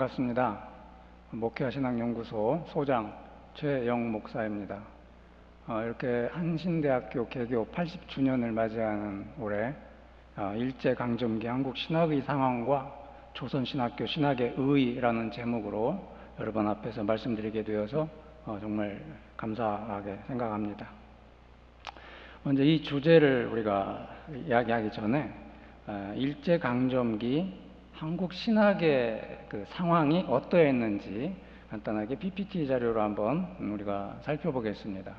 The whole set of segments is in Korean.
반갑습니다. 목회신학연구소 소장 최영 목사입니다. 이렇게 한신대학교 개교 80주년을 맞이하는 올해 일제강점기 한국 신학의 상황과 조선신학교 신학의 의의라는 제목으로 여러분 앞에서 말씀드리게 되어서 정말 감사하게 생각합니다. 먼저 이 주제를 우리가 이야기하기 전에 일제강점기 한국 신학의 그 상황이 어떠했는지 간단하게 PPT 자료로 한번 우리가 살펴보겠습니다.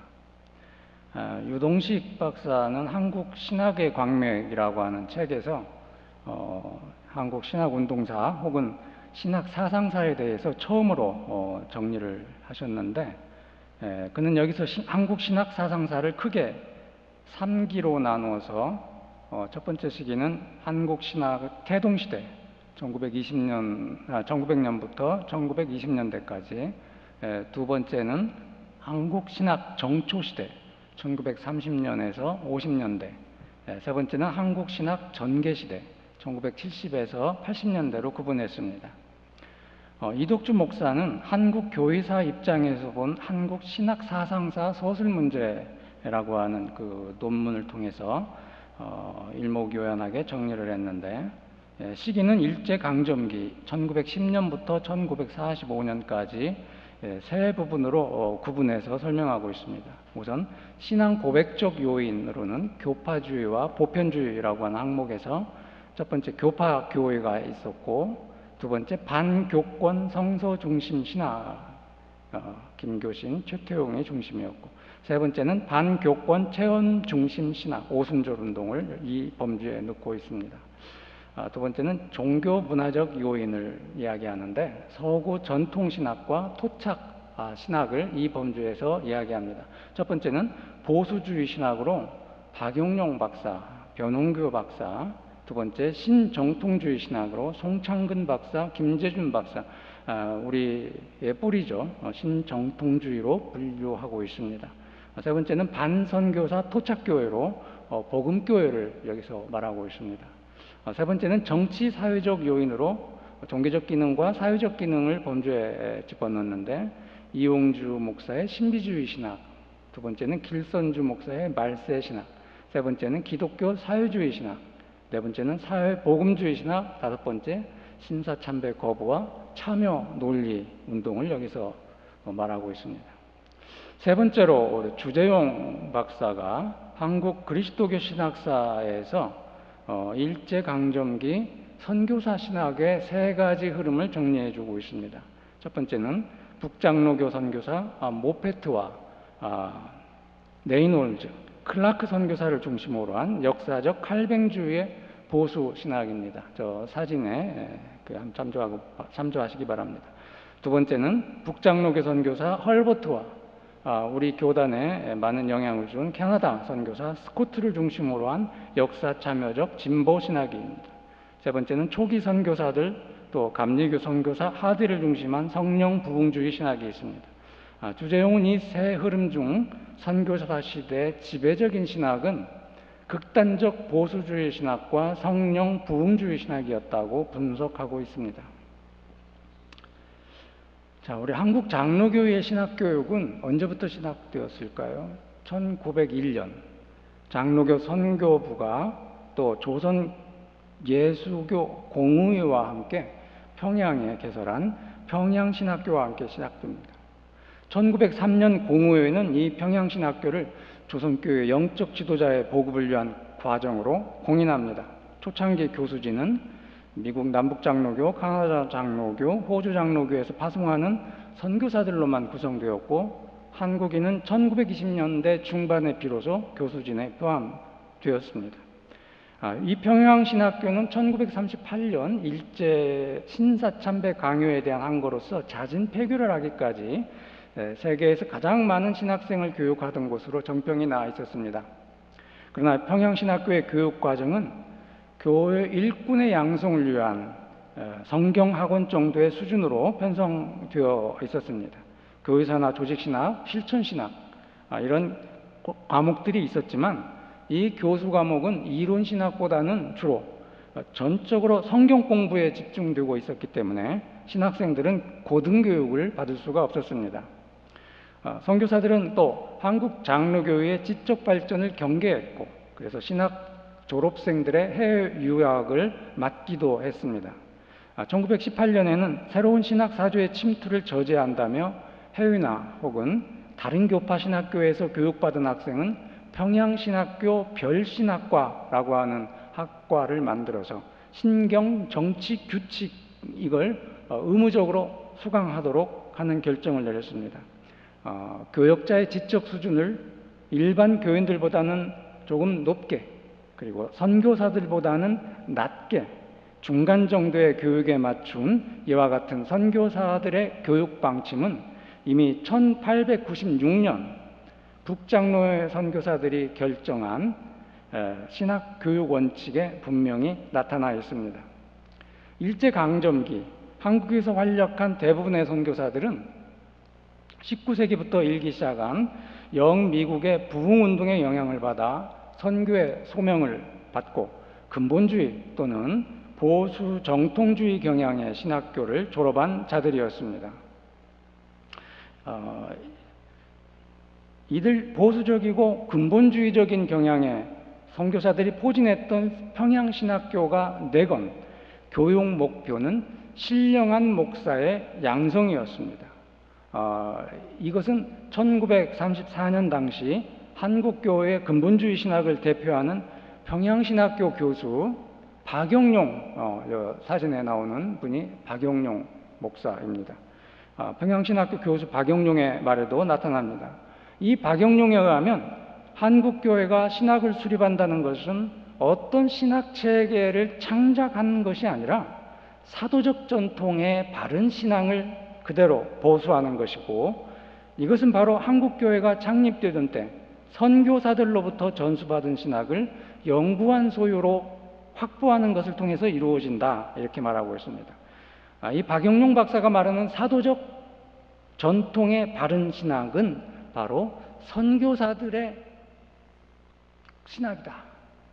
유동식 박사는 한국 신학의 광맥이라고 하는 책에서 한국 신학운동사 혹은 신학 사상사에 대해서 처음으로 정리를 하셨는데, 그는 여기서 한국 신학 사상사를 크게 3기로 나누어서 첫 번째 시기는 한국 신학 태동시대 1900년부터 1920년대까지, 두 번째는 한국 신학 정초시대 1930년에서 50년대, 세 번째는 한국 신학 전개시대 1970에서 80년대로 구분했습니다. 이덕주 목사는 한국 교회사 입장에서 본 한국 신학 사상사 서술 문제라고 하는 그 논문을 통해서 일목요연하게 정리를 했는데, 시기는 일제강점기 1910년부터 1945년까지 세 부분으로 구분해서 설명하고 있습니다. 우선 신앙 고백적 요인으로는 교파주의와 보편주의라고 하는 항목에서 첫 번째 교파 교회가 있었고, 두 번째 반교권 성서 중심 신학, 김교신, 최태용이 중심이었고, 세 번째는 반교권 체험 중심 신학, 오순절 운동을 이 범주에 넣고 있습니다. 두 번째는 종교 문화적 요인을 이야기하는데 서구 전통신학과 토착 신학을 이 범주에서 이야기합니다. 첫 번째는 보수주의 신학으로 박용룡 박사, 변홍규 박사, 두 번째 신정통주의 신학으로 송창근 박사, 김재준 박사, 우리의 뿌리죠. 신정통주의로 분류하고 있습니다. 세 번째는 반선교사 토착교회로 복음교회를 여기서 말하고 있습니다. 세 번째는 정치 사회적 요인으로 종교적 기능과 사회적 기능을 범주에 집어넣는데 이용주 목사의 신비주의 신학, 두 번째는 길선주 목사의 말세 신학, 세 번째는 기독교 사회주의 신학, 네 번째는 사회복음주의 신학, 다섯 번째 신사참배 거부와 참여 논리 운동을 여기서 말하고 있습니다. 세 번째로 주재용 박사가 한국 그리스도교 신학사에서 일제강점기 선교사 신학의 세 가지 흐름을 정리해 주고 있습니다. 첫 번째는 북장로교 선교사 모페트와 레이놀즈, 클라크 선교사를 중심으로 한 역사적 칼뱅주의의 보수 신학입니다. 저 사진에 참조하시기 바랍니다. 두 번째는 북장로교 선교사 헐버트와 우리 교단에 많은 영향을 준 캐나다 선교사 스코트를 중심으로 한 역사 참여적 진보 신학입니다. 세 번째는 초기 선교사들, 또 감리교 선교사 하디를 중심한 성령 부흥주의 신학이 있습니다. 주재용은 이 세 흐름 중 선교사 시대의 지배적인 신학은 극단적 보수주의 신학과 성령 부흥주의 신학이었다고 분석하고 있습니다. 자, 우리 한국 장로교회의 신학교육은 언제부터 시작되었을까요? 1901년 장로교 선교부가 또 조선 예수교 공의회와 함께 평양에 개설한 평양신학교와 함께 시작됩니다. 1903년 공의회는 이 평양신학교를 조선교회 영적 지도자의 보급을 위한 과정으로 공인합니다. 초창기 교수진은 미국 남북장로교, 카나다 장로교, 호주 장로교에서 파송하는 선교사들로만 구성되었고, 한국인은 1920년대 중반에 비로소 교수진에 포함되었습니다. 이 평양신학교는 1938년 일제 신사참배 강요에 대한 항거로서 자진 폐교를 하기까지 세계에서 가장 많은 신학생을 교육하던 곳으로 정평이 나와 있었습니다. 그러나 평양신학교의 교육과정은 교회 일꾼의 양성을 위한 성경학원 정도의 수준으로 편성되어 있었습니다. 교회사나 조직신학, 실천신학 이런 과목들이 있었지만 이 교수 과목은 이론신학보다는 주로 전적으로 성경 공부에 집중되고 있었기 때문에 신학생들은 고등교육을 받을 수가 없었습니다. 선교사들은 또 한국 장로교회의 지적 발전을 경계했고, 그래서 신학 졸업생들의 해외 유학을 막기도 했습니다. 1918년에는 새로운 신학 사조의 침투를 저지한다며 해외나 혹은 다른 교파 신학교에서 교육받은 학생은 평양신학교 별신학과라고 하는 학과를 만들어서 신경, 정치, 규칙 이걸 의무적으로 수강하도록 하는 결정을 내렸습니다. 교역자의 지적 수준을 일반 교인들보다는 조금 높게, 그리고 선교사들보다는 낮게 중간 정도의 교육에 맞춘 이와 같은 선교사들의 교육 방침은 이미 1896년 북장로회 선교사들이 결정한 신학 교육 원칙에 분명히 나타나 있습니다. 일제강점기 한국에서 활약한 대부분의 선교사들은 19세기부터 일기 시작한 영미국의 부흥운동의 영향을 받아 선교의 소명을 받고 근본주의 또는 보수 정통주의 경향의 신학교를 졸업한 자들이었습니다. 이들 보수적이고 근본주의적인 경향의 선교사들이 포진했던 평양신학교가 내건 교육 목표는 신령한 목사의 양성이었습니다. 이것은 1934년 당시 한국교회의 근본주의 신학을 대표하는 평양신학교 교수 박용룡, 사진에 나오는 분이 박용룡 목사입니다. 평양신학교 교수 박용룡의 말에도 나타납니다. 이 박용룡에 의하면 한국교회가 신학을 수립한다는 것은 어떤 신학체계를 창작한 것이 아니라 사도적 전통의 바른 신앙을 그대로 보수하는 것이고, 이것은 바로 한국교회가 창립되던 때 선교사들로부터 전수받은 신학을 영구한 소유로 확보하는 것을 통해서 이루어진다, 이렇게 말하고 있습니다. 이 박용룡 박사가 말하는 사도적 전통의 바른 신학은 바로 선교사들의 신학이다.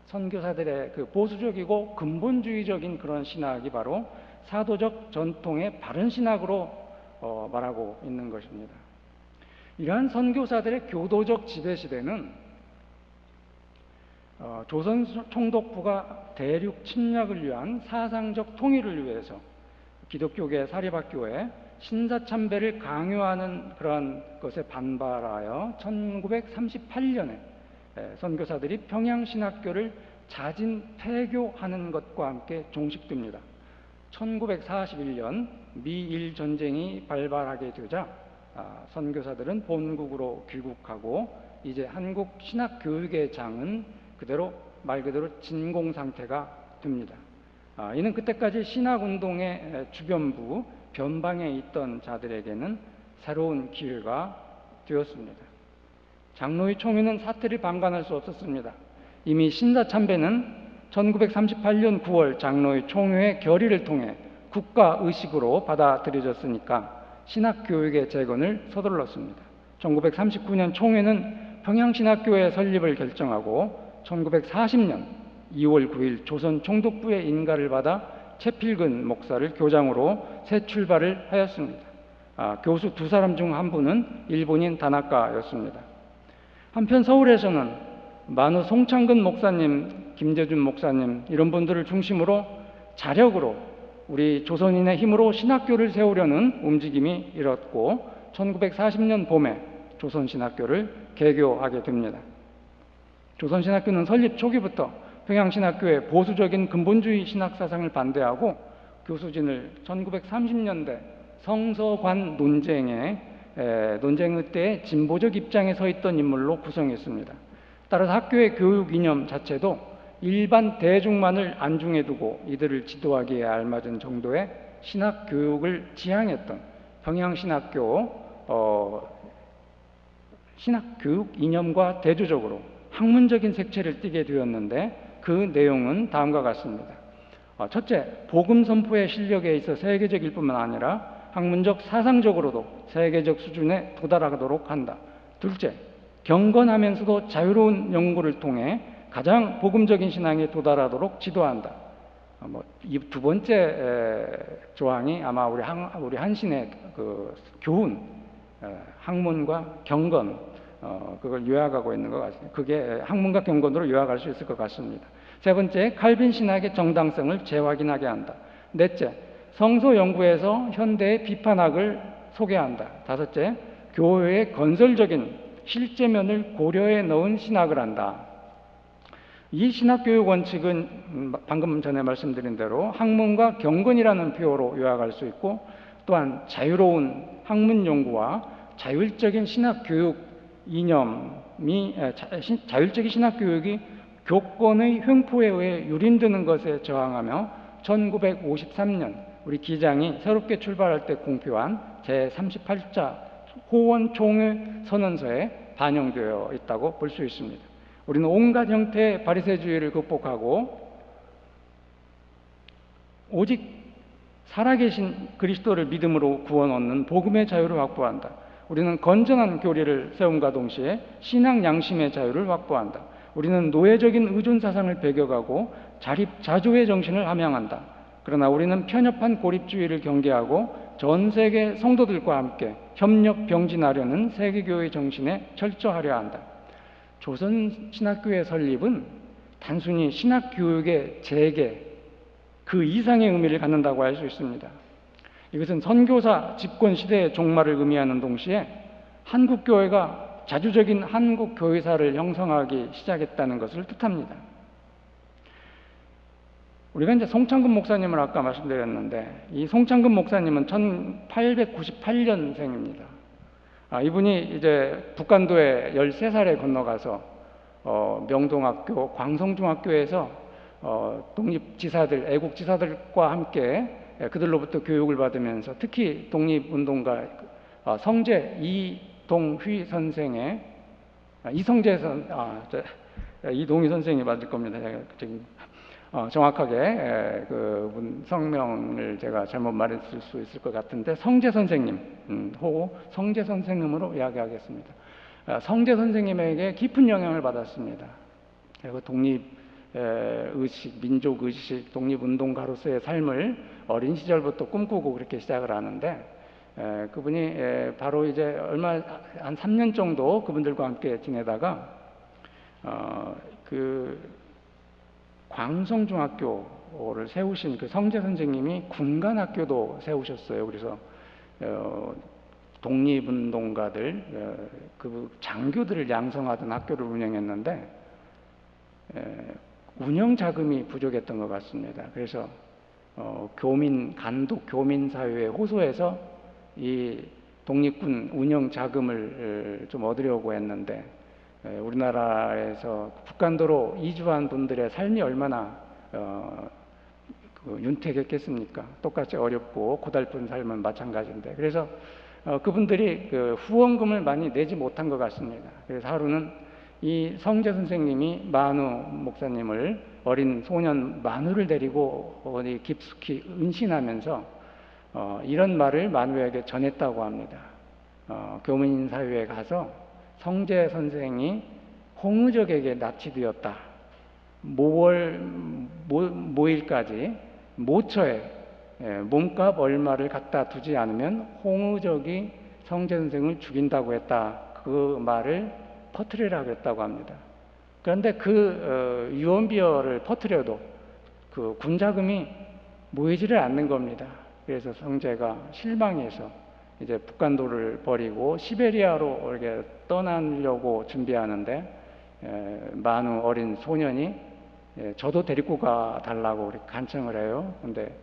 선교사들의 그 보수적이고 근본주의적인 그런 신학이 바로 사도적 전통의 바른 신학으로 말하고 있는 것입니다. 이러한 선교사들의 교도적 지배 시대는 조선 총독부가 대륙 침략을 위한 사상적 통일을 위해서 기독교계 사립학교에 신사참배를 강요하는 그러한 것에 반발하여 1938년에 선교사들이 평양신학교를 자진 폐교하는 것과 함께 종식됩니다. 1941년 미일 전쟁이 발발하게 되자 선교사들은 본국으로 귀국하고 이제 한국 신학교육의 장은 말 그대로 진공 상태가 됩니다. 이는 그때까지 신학운동의 주변부 변방에 있던 자들에게는 새로운 기회가 되었습니다. 장로의 총회는 사태를 방관할 수 없었습니다. 이미 신사참배는 1938년 9월 장로의 총회의 결의를 통해 국가의식으로 받아들여졌으니까 신학교육의 재건을 서둘렀습니다. 1939년 총회는 평양신학교의 설립을 결정하고 1940년 2월 9일 조선 총독부의 인가를 받아 최필근 목사를 교장으로 새 출발을 하였습니다. 교수 두 사람 중 한 분은 일본인 다나카였습니다. 한편 서울에서는 만우 송창근 목사님, 김재준 목사님 이런 분들을 중심으로 자력으로 우리 조선인의 힘으로 신학교를 세우려는 움직임이 일었고 1940년 봄에 조선신학교를 개교하게 됩니다. 조선신학교는 설립 초기부터 평양신학교의 보수적인 근본주의 신학사상을 반대하고 교수진을 1930년대 성서관 논쟁의 때에 진보적 입장에 서 있던 인물로 구성했습니다. 따라서 학교의 교육 이념 자체도 일반 대중만을 안중에 두고 이들을 지도하기에 알맞은 정도의 신학 교육을 지향했던 평양신학교 신학 교육 이념과 대조적으로 학문적인 색채를 띠게 되었는데 그 내용은 다음과 같습니다. 첫째, 복음 선포의 실력에 있어 세계적일 뿐만 아니라 학문적 사상적으로도 세계적 수준에 도달하도록 한다. 둘째, 경건하면서도 자유로운 연구를 통해 가장 복음적인 신앙에 도달하도록 지도한다. 이 두 번째 조항이 아마 우리 한신의 그 교훈, 학문과 경건, 그걸 요약하고 있는 것 같습니다. 그게 학문과 경건으로 요약할 수 있을 것 같습니다. 세 번째, 칼빈 신학의 정당성을 재확인하게 한다. 넷째, 성서 연구에서 현대의 비판학을 소개한다. 다섯째, 교회의 건설적인 실제면을 고려해 넣은 신학을 한다. 이 신학교육 원칙은 방금 전에 말씀드린 대로 학문과 경건이라는 표어로 요약할 수 있고, 또한 자유로운 학문 연구와 자율적인 신학교육 이념이 자율적인 신학교육이 교권의 횡포에 의해 유린드는 것에 저항하며 1953년 우리 기장이 새롭게 출발할 때 공표한 제38자 호원 총회 선언서에 반영되어 있다고 볼 수 있습니다. 우리는 온갖 형태의 바리새주의를 극복하고 오직 살아계신 그리스도를 믿음으로 구원 얻는 복음의 자유를 확보한다. 우리는 건전한 교리를 세움과 동시에 신앙 양심의 자유를 확보한다. 우리는 노예적인 의존 사상을 배격하고 자립자조의 정신을 함양한다. 그러나 우리는 편협한 고립주의를 경계하고 전 세계 성도들과 함께 협력 병진하려는 세계교회 정신에 철저하려 한다. 조선 신학교의 설립은 단순히 신학교육의 재개, 그 이상의 의미를 갖는다고 할 수 있습니다. 이것은 선교사 집권 시대의 종말을 의미하는 동시에 한국교회가 자주적인 한국교회사를 형성하기 시작했다는 것을 뜻합니다. 우리가 이제 송창근 목사님을 아까 말씀드렸는데, 이 송창근 목사님은 1898년생입니다. 이분이 이제 북간도에 13살에 건너가서 명동학교, 광성중학교에서 독립지사들, 애국지사들과 함께 그들로부터 교육을 받으면서 특히 독립운동가 성제 이동휘 선생의 이동휘 선생이 맞을 겁니다. 정확하게 그분 성명을 제가 잘못 말했을 수 있을 것 같은데, 성제 선생님, 호 성제 선생님으로 이야기하겠습니다. 성제 선생님에게 깊은 영향을 받았습니다. 그리고 독립의식, 민족의식, 독립운동가로서의 삶을 어린 시절부터 꿈꾸고 그렇게 시작을 하는데, 그분이 바로 이제 한 3년 정도 그분들과 함께 지내다가 광성중학교를 세우신 그 성제 선생님이 군간학교도 세우셨어요. 그래서 독립운동가들, 그 장교들을 양성하던 학교를 운영했는데 운영 자금이 부족했던 것 같습니다. 그래서 간독 교민사회에 호소해서 이 독립군 운영 자금을 좀 얻으려고 했는데, 우리나라에서 북간도로 이주한 분들의 삶이 얼마나 윤택했겠습니까? 똑같이 어렵고 고달픈 삶은 마찬가지인데, 그래서 그분들이 후원금을 많이 내지 못한 것 같습니다. 그래서 하루는 이 성제 선생님이 만우 목사님을, 어린 소년 만우를 데리고 어디 깊숙이 은신하면서 이런 말을 만우에게 전했다고 합니다. 교민 사회에 가서 성제 선생이 홍의적에게 납치되었다. 모일까지 모처에 몸값 얼마를 갖다 두지 않으면 홍의적이 성제 선생을 죽인다고 했다. 그 말을 퍼뜨리라고 했다고 합니다. 그런데 그 유언비어를 퍼뜨려도 그 군자금이 모이지를 않는 겁니다. 그래서 성제가 실망해서 이제 북간도를 버리고 시베리아로 이렇게 떠나려고 준비하는데, 만우 어린 소년이 저도 데리고 가 달라고 간청을 해요. 근데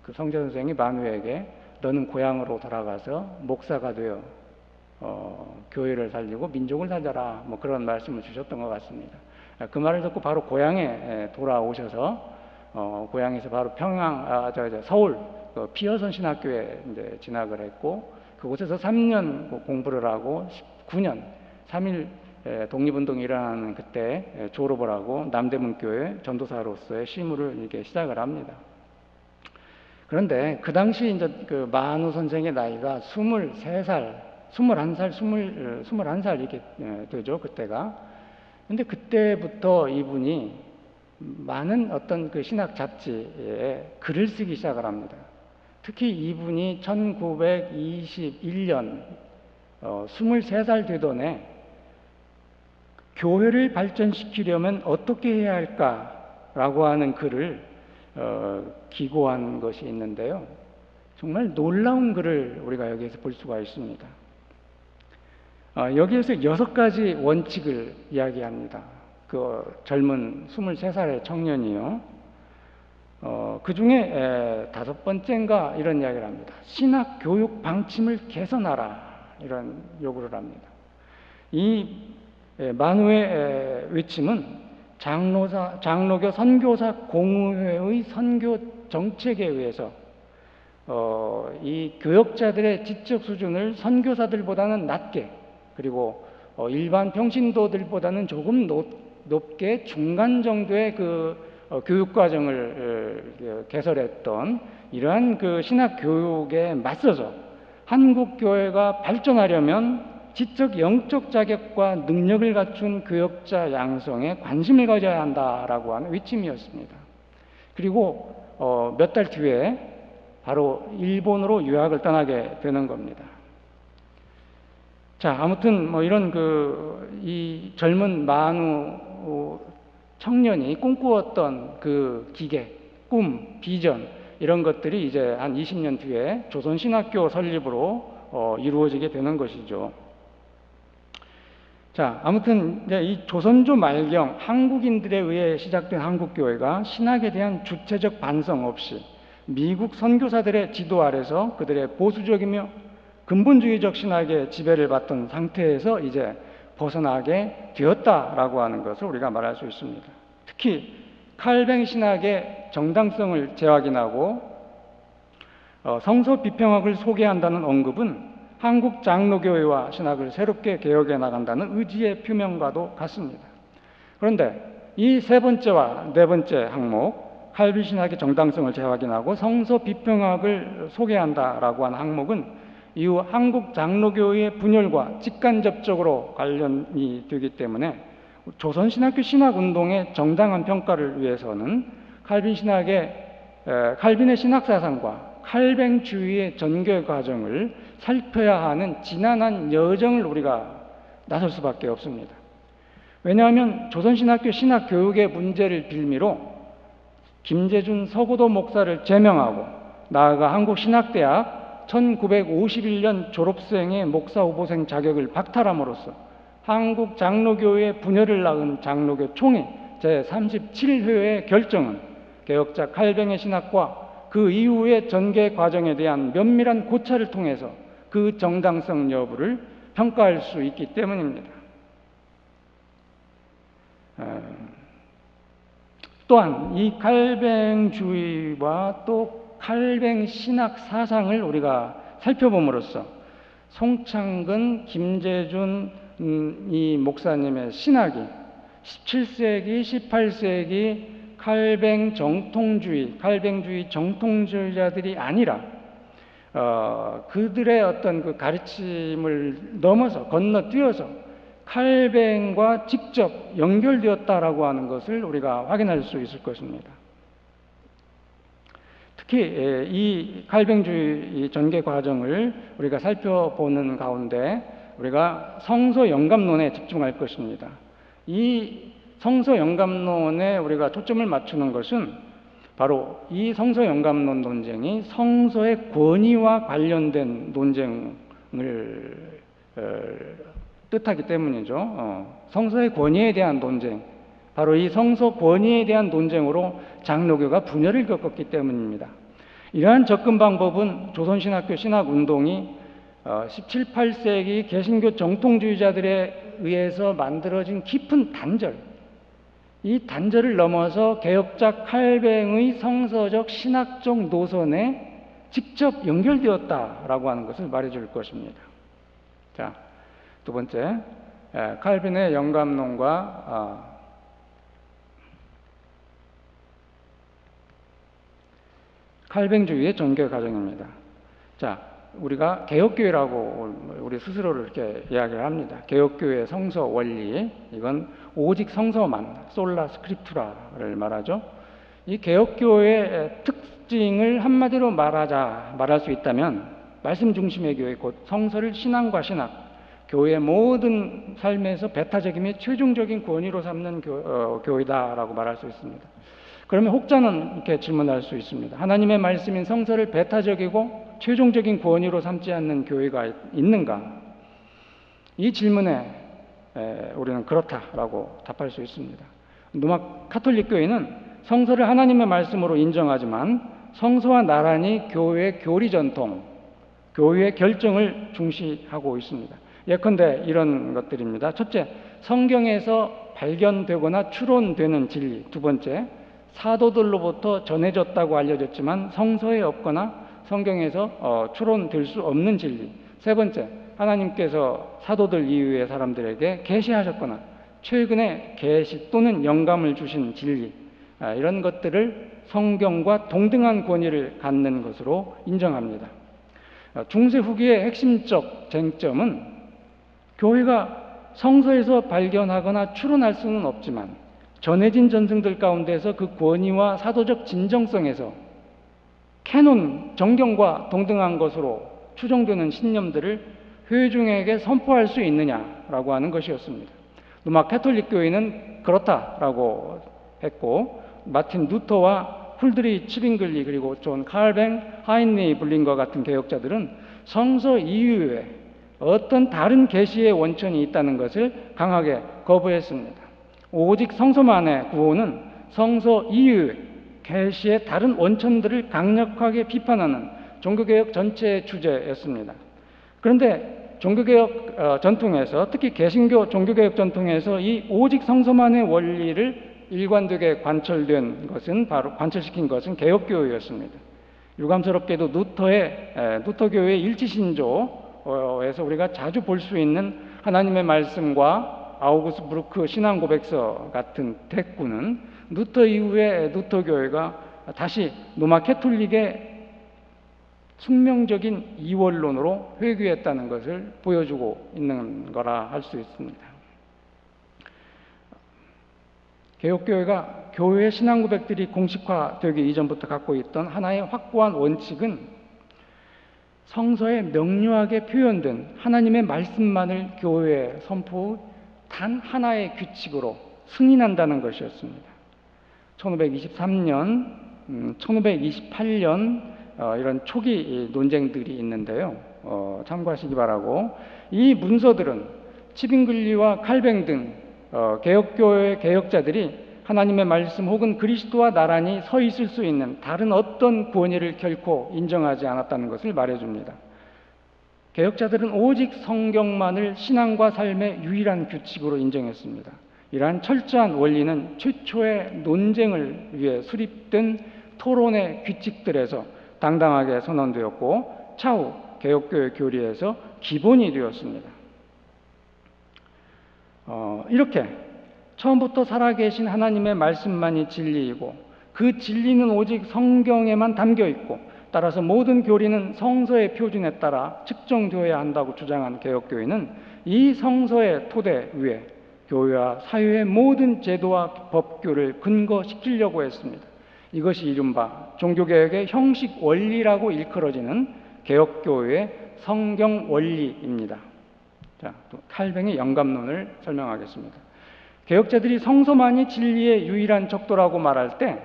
그 성제 선생이 만우에게 너는 고향으로 돌아가서 목사가 되어 교회를 살리고 민족을 살려라, 뭐 그런 말씀을 주셨던 것 같습니다. 그 말을 듣고 바로 고향에 돌아오셔서 고향에서 바로 서울 피어선 신학교에 이제 진학을 했고, 그곳에서 3년 공부를 하고 19년 3.1 독립운동이 일어나는 그때 졸업을 하고 남대문교회 전도사로서의 심우를 이렇게 시작을 합니다. 그런데 그 당시 이제 그 만우 선생의 나이가 23살, 21살 이렇게 되죠, 그때가. 근데 그때부터 이분이 많은 어떤 그 신학 잡지에 글을 쓰기 시작을 합니다. 특히 이분이 1921년 23살 되던 해 교회를 발전시키려면 어떻게 해야 할까라고 하는 글을 기고한 것이 있는데요. 정말 놀라운 글을 우리가 여기에서 볼 수가 있습니다. 여기에서 6가지 원칙을 이야기합니다. 그 젊은 23살의 청년이요. 그 중에 5번째인가 이런 이야기를 합니다. 신학 교육 방침을 개선하라, 이런 요구를 합니다. 이 만우의 외침은 장로교 선교사 공회의 선교 정책에 의해서 이 교역자들의 지적 수준을 선교사들보다는 낮게, 그리고 일반 평신도들보다는 조금 높게 중간 정도의 그 교육 과정을 개설했던 이러한 그 신학 교육에 맞서서 한국 교회가 발전하려면 지적 영적 자격과 능력을 갖춘 교역자 양성에 관심을 가져야 한다라고 하는 외침이었습니다. 그리고 몇 달 뒤에 바로 일본으로 유학을 떠나게 되는 겁니다. 자, 아무튼 이런 이 젊은 만우 청년이 꿈꾸었던 그 기계, 꿈, 비전, 이런 것들이 이제 한 20년 뒤에 조선신학교 설립으로 이루어지게 되는 것이죠. 자, 아무튼 이제 이 조선조 말경 한국인들에 의해 시작된 한국교회가 신학에 대한 주체적 반성 없이 미국 선교사들의 지도 아래서 그들의 보수적이며 근본주의적 신학의 지배를 받던 상태에서 이제 벗어나게 되었다라고 하는 것을 우리가 말할 수 있습니다. 특히 칼뱅 신학의 정당성을 재확인하고 성서 비평학을 소개한다는 언급은 한국 장로교회와 신학을 새롭게 개혁해 나간다는 의지의 표명과도 같습니다. 그런데 이 3번째와 4번째 항목, 칼빈 신학의 정당성을 재확인하고 성서 비평학을 소개한다라고 하는 항목은 이후 한국 장로교회의 분열과 직간접적으로 관련이 되기 때문에 조선신학교 신학운동의 정당한 평가를 위해서는 칼빈의 신학사상과 칼뱅주의의 전개 과정을 살펴야 하는 지난한 여정을 우리가 나설 수밖에 없습니다. 왜냐하면 조선신학교 신학교육의 문제를 빌미로 김재준 서구도 목사를 제명하고 나아가 한국신학대학 1951년 졸업생의 목사 후보생 자격을 박탈함으로써 한국 장로교회의 분열을 낳은 장로교 총회 제37회의 결정은 개혁자 칼뱅의 신학과 그 이후의 전개 과정에 대한 면밀한 고찰을 통해서 그 정당성 여부를 평가할 수 있기 때문입니다. 또한 이 칼뱅주의와 또 칼뱅 신학 사상을 우리가 살펴봄으로써 송창근, 김재준 이 목사님의 신학이 17세기, 18세기 칼뱅 정통주의 정통주의자들이 아니라 그들의 어떤 그 가르침을 건너뛰어서 칼뱅과 직접 연결되었다라고 하는 것을 우리가 확인할 수 있을 것입니다. 특히 이 칼뱅주의 전개 과정을 우리가 살펴보는 가운데 우리가 성서 영감론에 집중할 것입니다. 이 성서 영감론에 우리가 초점을 맞추는 것은 바로 이 성서 영감론 논쟁이 성서의 권위와 관련된 논쟁을 뜻하기 때문이죠. 성서의 권위에 대한 논쟁, 바로 이 성서 권위에 대한 논쟁으로 장로교가 분열을 겪었기 때문입니다. 이러한 접근 방법은 조선신학교 신학운동이 17, 18세기 개신교 정통주의자들에 의해서 만들어진 깊은 단절, 이 단절을 넘어서 개혁자 칼뱅의 성서적 신학적 노선에 직접 연결되었다라고 하는 것을 말해줄 것입니다. 자, 2번째, 칼빈의 영감론과 칼뱅주의의 전개 과정입니다. 자, 우리가 개혁교회라고 우리 스스로를 이렇게 이야기를 합니다. 개혁교회 성서 원리, 이건 오직 성서만, 솔라 스크립투라를 말하죠. 이 개혁교회의 특징을 한마디로 말할 수 있다면 말씀 중심의 교회, 곧 성서를 신앙과 신학, 교회의 모든 삶에서 배타적이며 최종적인 권위로 삼는 교회다라고 말할 수 있습니다. 그러면 혹자는 이렇게 질문할 수 있습니다. 하나님의 말씀인 성서를 배타적이고 최종적인 권위로 삼지 않는 교회가 있는가? 이 질문에 우리는 그렇다라고 답할 수 있습니다. 로마 카톨릭 교회는 성서를 하나님의 말씀으로 인정하지만 성서와 나란히 교회의 교리 전통, 교회의 결정을 중시하고 있습니다. 예컨대 이런 것들입니다. 첫째, 성경에서 발견되거나 추론되는 진리. 두 번째, 사도들로부터 전해졌다고 알려졌지만 성서에 없거나 성경에서 추론될 수 없는 진리. 세 번째, 하나님께서 사도들 이후의 사람들에게 계시하셨거나 최근에 계시 또는 영감을 주신 진리, 이런 것들을 성경과 동등한 권위를 갖는 것으로 인정합니다. 중세 후기의 핵심적 쟁점은 교회가 성서에서 발견하거나 추론할 수는 없지만 전해진 전승들 가운데서 그 권위와 사도적 진정성에서 캐논, 정경과 동등한 것으로 추정되는 신념들을 회중에게 선포할 수 있느냐라고 하는 것이었습니다. 로마 카톨릭 교회는 그렇다라고 했고, 마틴 루터와 훌드리 치빙글리 그리고 존 칼뱅, 하인리 블링과 같은 개혁자들은 성서 이후에 어떤 다른 계시의 원천이 있다는 것을 강하게 거부했습니다. 오직 성서만의 구원은 성서 이후에 계시의 다른 원천들을 강력하게 비판하는 종교개혁 전체의 주제였습니다. 그런데 종교개혁 전통에서, 특히 개신교 종교개혁 전통에서 이 오직 성서만의 원리를 일관되게 관철시킨 것은 개혁교회였습니다. 유감스럽게도 루터교회의 일치신조에서 우리가 자주 볼 수 있는 하나님의 말씀과 아우구스부르크 신앙고백서 같은 text는 루터 이후에 루터교회가 다시 로마 캐톨릭의 숙명적인 이원론으로 회귀했다는 것을 보여주고 있는 거라 할 수 있습니다. 개혁교회가 교회의 신앙고백들이 공식화되기 이전부터 갖고 있던 하나의 확고한 원칙은 성서에 명료하게 표현된 하나님의 말씀만을 교회에 선포 단 하나의 규칙으로 승인한다는 것이었습니다. 1523년, 1528년 이런 초기 논쟁들이 있는데요. 참고하시기 바라고, 이 문서들은 치빙글리와 칼뱅 등 개혁교회 개혁자들이 하나님의 말씀 혹은 그리스도와 나란히 서 있을 수 있는 다른 어떤 권위를 결코 인정하지 않았다는 것을 말해줍니다. 개혁자들은 오직 성경만을 신앙과 삶의 유일한 규칙으로 인정했습니다. 이러한 철저한 원리는 최초의 논쟁을 위해 수립된 토론의 규칙들에서 당당하게 선언되었고 차후 개혁교회 교리에서 기본이 되었습니다. 이렇게 처음부터 살아계신 하나님의 말씀만이 진리이고 그 진리는 오직 성경에만 담겨 있고 따라서 모든 교리는 성서의 표준에 따라 측정되어야 한다고 주장한 개혁교회는 이 성서의 토대 위에 교회와 사회의 모든 제도와 법규를 근거시키려고 했습니다. 이것이 이른바 종교개혁의 형식 원리라고 일컬어지는 개혁교회의 성경 원리입니다. 자, 또 칼뱅의 영감론을 설명하겠습니다. 개혁자들이 성서만이 진리의 유일한 척도라고 말할 때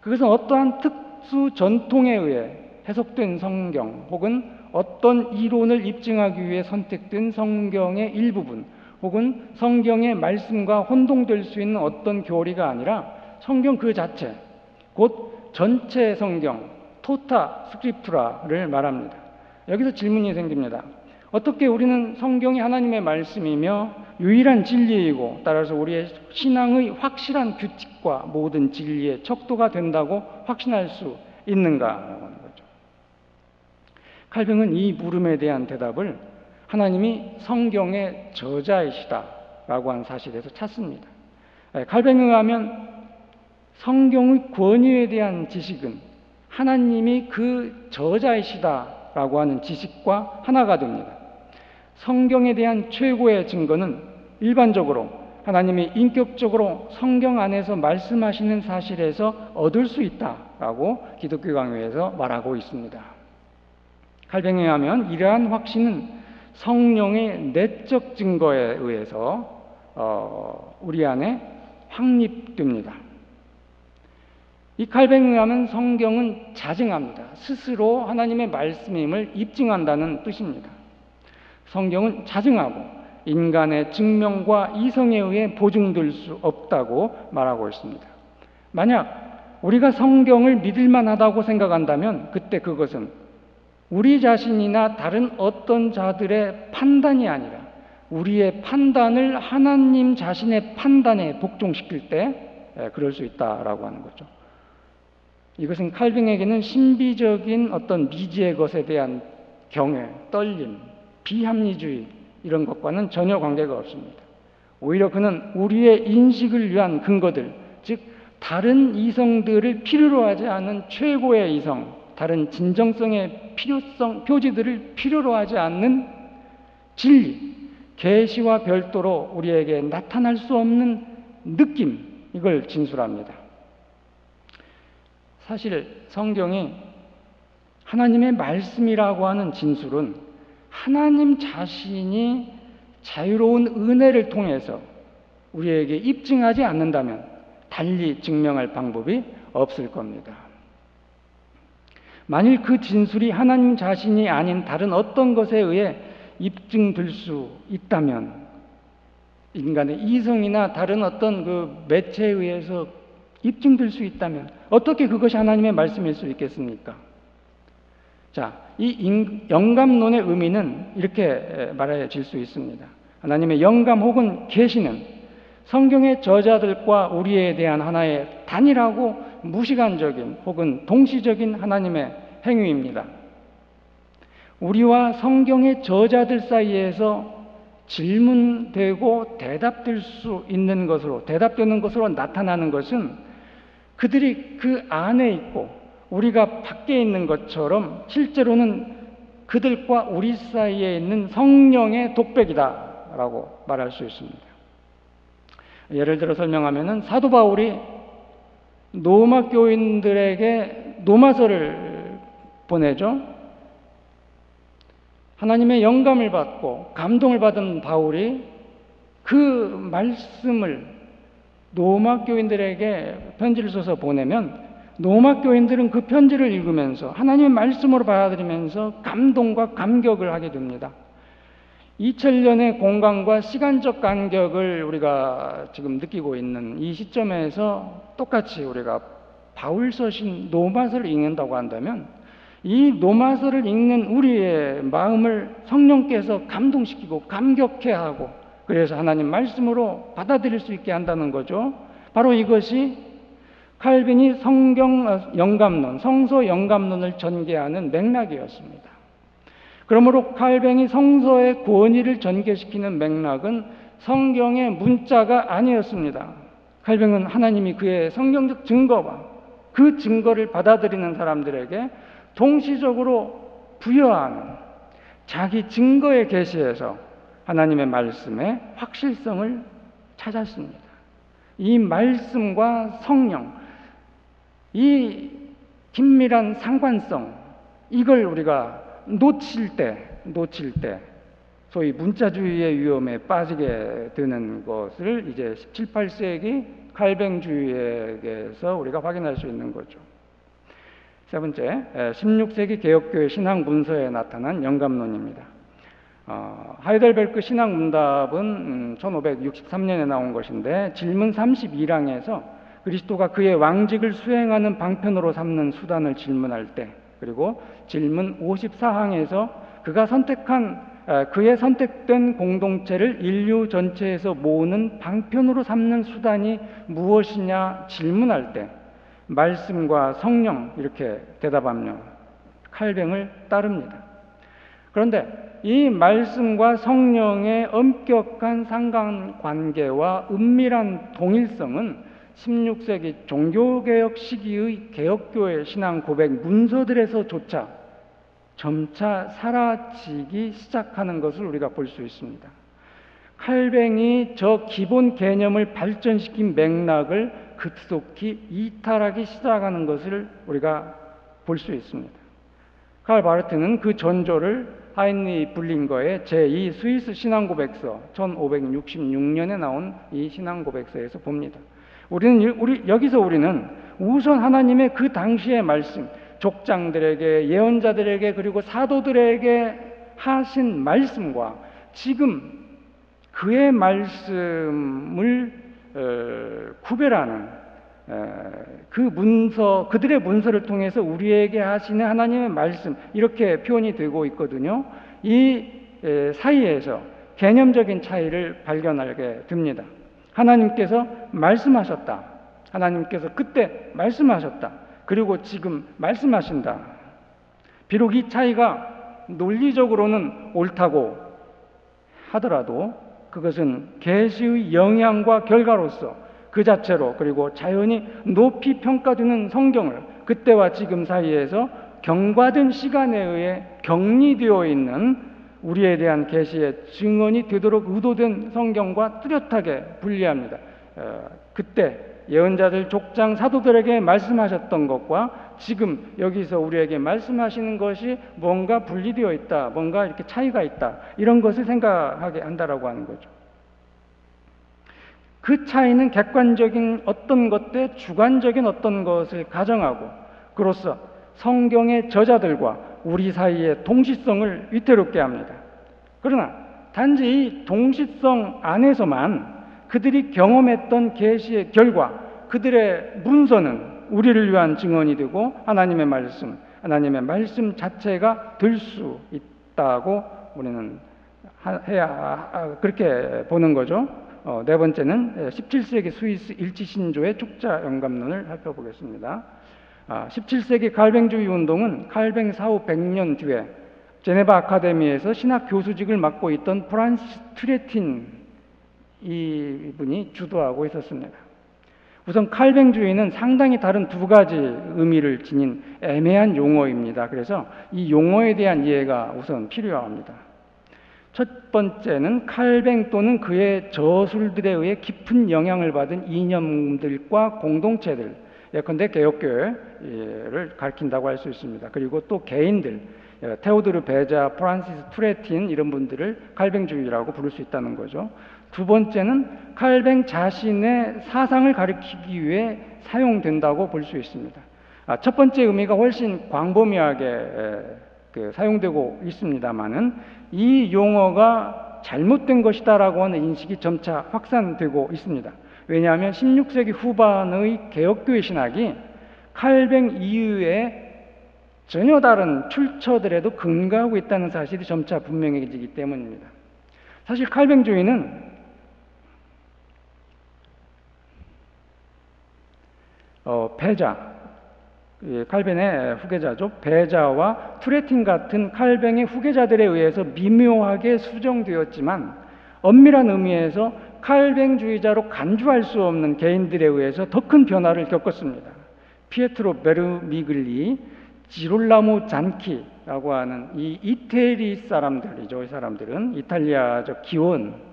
그것은 어떠한 특수 전통에 의해 해석된 성경 혹은 어떤 이론을 입증하기 위해 선택된 성경의 일부분 혹은 성경의 말씀과 혼동될 수 있는 어떤 교리가 아니라 성경 그 자체, 곧 전체 성경, 토타 스크립투라를 말합니다. 여기서 질문이 생깁니다. 어떻게 우리는 성경이 하나님의 말씀이며 유일한 진리이고 따라서 우리의 신앙의 확실한 규칙과 모든 진리의 척도가 된다고 확신할 수 있는가라고 하는 거죠. 칼뱅은 이 물음에 대한 대답을 하나님이 성경의 저자이시다라고 하는 사실에서 찾습니다. 칼뱅에 의하면 성경의 권위에 대한 지식은 하나님이 그 저자이시다라고 라고 하는 지식과 하나가 됩니다. 성경에 대한 최고의 증거는 일반적으로 하나님이 인격적으로 성경 안에서 말씀하시는 사실에서 얻을 수 있다라고 기독교 강요에서 말하고 있습니다. 칼뱅에 의하면 이러한 확신은 성령의 내적 증거에 의해서 우리 안에 확립됩니다. 이 칼뱅에 의하면 성경은 자증합니다. 스스로 하나님의 말씀임을 입증한다는 뜻입니다. 성경은 자증하고 인간의 증명과 이성에 의해 보증될 수 없다고 말하고 있습니다. 만약 우리가 성경을 믿을만하다고 생각한다면 그때 그것은 우리 자신이나 다른 어떤 자들의 판단이 아니라 우리의 판단을 하나님 자신의 판단에 복종시킬 때 그럴 수 있다라고 하는 거죠. 이것은 칼뱅에게는 신비적인 어떤 미지의 것에 대한 경외, 떨림, 비합리주의 이런 것과는 전혀 관계가 없습니다. 오히려 그는 우리의 인식을 위한 근거들, 즉 다른 이성들을 필요로 하지 않은 최고의 이성, 다른 진정성의 필요성, 표지들을 필요로 하지 않는 진리, 계시와 별도로 우리에게 나타날 수 없는 느낌, 이걸 진술합니다. 사실 성경이 하나님의 말씀이라고 하는 진술은 하나님 자신이 자유로운 은혜를 통해서 우리에게 입증하지 않는다면 달리 증명할 방법이 없을 겁니다. 만일 그 진술이 하나님 자신이 아닌 다른 어떤 것에 의해 입증될 수 있다면, 인간의 이성이나 다른 어떤 그 매체에 의해서 입증될 수 있다면 어떻게 그것이 하나님의 말씀일 수 있겠습니까? 자, 이 영감론의 의미는 이렇게 말해질 수 있습니다. 하나님의 영감 혹은 계시는 성경의 저자들과 우리에 대한 하나의 단일하고 무시간적인 혹은 동시적인 하나님의 행위입니다. 우리와 성경의 저자들 사이에서 질문되고 대답될 수 있는 것으로, 대답되는 것으로 나타나는 것은 그들이 그 안에 있고 우리가 밖에 있는 것처럼 실제로는 그들과 우리 사이에 있는 성령의 독백이다라고 말할 수 있습니다. 예를 들어 설명하면은 사도 바울이 로마 교인들에게 로마서를 보내죠. 하나님의 영감을 받고 감동을 받은 바울이 그 말씀을 로마 교인들에게 편지를 써서 보내면 로마 교인들은 그 편지를 읽으면서 하나님의 말씀으로 받아들이면서 감동과 감격을 하게 됩니다. 2000년의 공간과 시간적 간격을 우리가 지금 느끼고 있는 이 시점에서 똑같이 우리가 바울서신 로마서를 읽는다고 한다면 이 로마서를 읽는 우리의 마음을 성령께서 감동시키고 감격해 하고 그래서 하나님 말씀으로 받아들일 수 있게 한다는 거죠. 바로 이것이 칼빈이 성경 영감론, 성서 영감론을 전개하는 맥락이었습니다. 그러므로 칼뱅이 성서의 권위를 전개시키는 맥락은 성경의 문자가 아니었습니다. 칼뱅은 하나님이 그의 성경적 증거와 그 증거를 받아들이는 사람들에게 동시적으로 부여하는 자기 증거의 계시에서 하나님의 말씀의 확실성을 찾았습니다. 이 말씀과 성령, 이 긴밀한 상관성, 이걸 우리가 놓칠 때 소위 문자주의의 위험에 빠지게 되는 것을 이제 17, 18세기 칼뱅주의에게서 우리가 확인할 수 있는 거죠. 세 번째, 16세기 개혁교회 신학 문서에 나타난 영감론입니다. 하이델베르크 신학 문답은 1563년에 나온 것인데 질문 32항에서 그리스도가 그의 왕직을 수행하는 방편으로 삼는 수단을 질문할 때, 그리고 질문 54항에서 그의 선택된 공동체를 인류 전체에서 모으는 방편으로 삼는 수단이 무엇이냐 질문할 때 말씀과 성령 이렇게 대답하며 칼뱅을 따릅니다. 그런데 이 말씀과 성령의 엄격한 상관관계와 은밀한 동일성은 16세기 종교개혁 시기의 개혁교회 신앙 고백 문서들에서조차 점차 사라지기 시작하는 것을 우리가 볼 수 있습니다. 칼뱅이 저 기본 개념을 발전시킨 맥락을 급속히 이탈하기 시작하는 것을 우리가 볼 수 있습니다. 칼 바르트는 그 전조를 하인리 블링거의 제2 스위스 신앙고백서 1566년에 나온 이 신앙고백서에서 봅니다. 여기서 우리는 우선 하나님의 그 당시의 말씀, 족장들에게, 예언자들에게, 그리고 사도들에게 하신 말씀과 지금 그의 말씀을 구별하는 그 문서, 그들의 문서를 통해서 우리에게 하시는 하나님의 말씀, 이렇게 표현이 되고 있거든요. 이 사이에서 개념적인 차이를 발견하게 됩니다. 하나님께서 말씀하셨다. 하나님께서 그때 말씀하셨다. 그리고 지금 말씀하신다. 비록 이 차이가 논리적으로는 옳다고 하더라도 그것은 계시의 영향과 결과로서 그 자체로, 그리고 자연히 높이 평가되는 성경을 그때와 지금 사이에서 경과된 시간에 의해 격리되어 있는 우리에 대한 계시의 증언이 되도록 의도된 성경과 뚜렷하게 분리합니다. 그때 예언자들, 족장, 사도들에게 말씀하셨던 것과 지금 여기서 우리에게 말씀하시는 것이 뭔가 분리되어 있다, 뭔가 이렇게 차이가 있다, 이런 것을 생각하게 한다라고 하는 거죠. 그 차이는 객관적인 어떤 것 대 주관적인 어떤 것을 가정하고, 그로써 성경의 저자들과 우리 사이의 동시성을 위태롭게 합니다. 그러나 단지 이 동시성 안에서만 그들이 경험했던 계시의 결과, 그들의 문서는 우리를 위한 증언이 되고 하나님의 말씀 자체가 될 수 있다고 우리는 그렇게 보는 거죠. 네 번째는 17세기 스위스 일지신조의 축자 영감론을 살펴보겠습니다. 17세기 칼뱅주의 운동은 칼뱅 사후 100년 뒤에 제네바 아카데미에서 신학 교수직을 맡고 있던 프란시스 트레틴 이분이 주도하고 있었습니다. 우선 칼뱅주의는 상당히 다른 두 가지 의미를 지닌 애매한 용어입니다. 그래서 이 용어에 대한 이해가 우선 필요합니다. 첫 번째는 칼뱅 또는 그의 저술들에 의해 깊은 영향을 받은 이념들과 공동체들, 예컨대 개혁교회를 가리킨다고 할 수 있습니다. 그리고 또 개인들, 테오도르 베자, 프란시스 투레틴 이런 분들을 칼뱅주의라고 부를 수 있다는 거죠. 두 번째는 칼뱅 자신의 사상을 가리키기 위해 사용된다고 볼 수 있습니다. 첫 번째 의미가 훨씬 광범위하게 사용되고 있습니다만은 이 용어가 잘못된 것이다라고 하는 인식이 점차 확산되고 있습니다. 왜냐하면 16세기 후반의 개혁교회 신학이 칼뱅 이후에 전혀 다른 출처들에도 근거하고 있다는 사실이 점차 분명해지기 때문입니다. 사실 칼뱅주의는 베자, 칼뱅의 후계자죠. 베자와 투레틴 같은 칼뱅의 후계자들에 의해서 미묘하게 수정되었지만 엄밀한 의미에서 칼뱅주의자로 간주할 수 없는 개인들에 의해서 더 큰 변화를 겪었습니다. 피에트로 베르미글리, 지롤라모 잔키라고 하는 이 이태리 사람들이죠. 이 사람들은 이탈리아적 기원,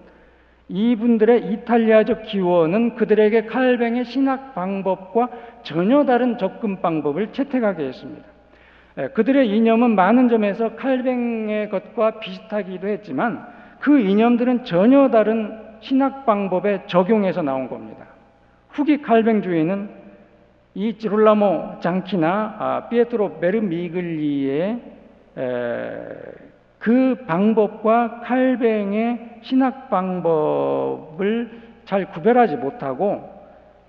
이분들의 이탈리아적 기원은 그들에게 칼뱅의 신학 방법과 전혀 다른 접근 방법을 채택하게 했습니다. 그들의 이념은 많은 점에서 칼뱅의 것과 비슷하기도 했지만 그 이념들은 전혀 다른 신학 방법에 적용해서 나온 겁니다. 후기 칼뱅주의는 이 지롤라모 장키나 피에트로 베르미글리의 그 방법과 칼뱅의 신학 방법을 잘 구별하지 못하고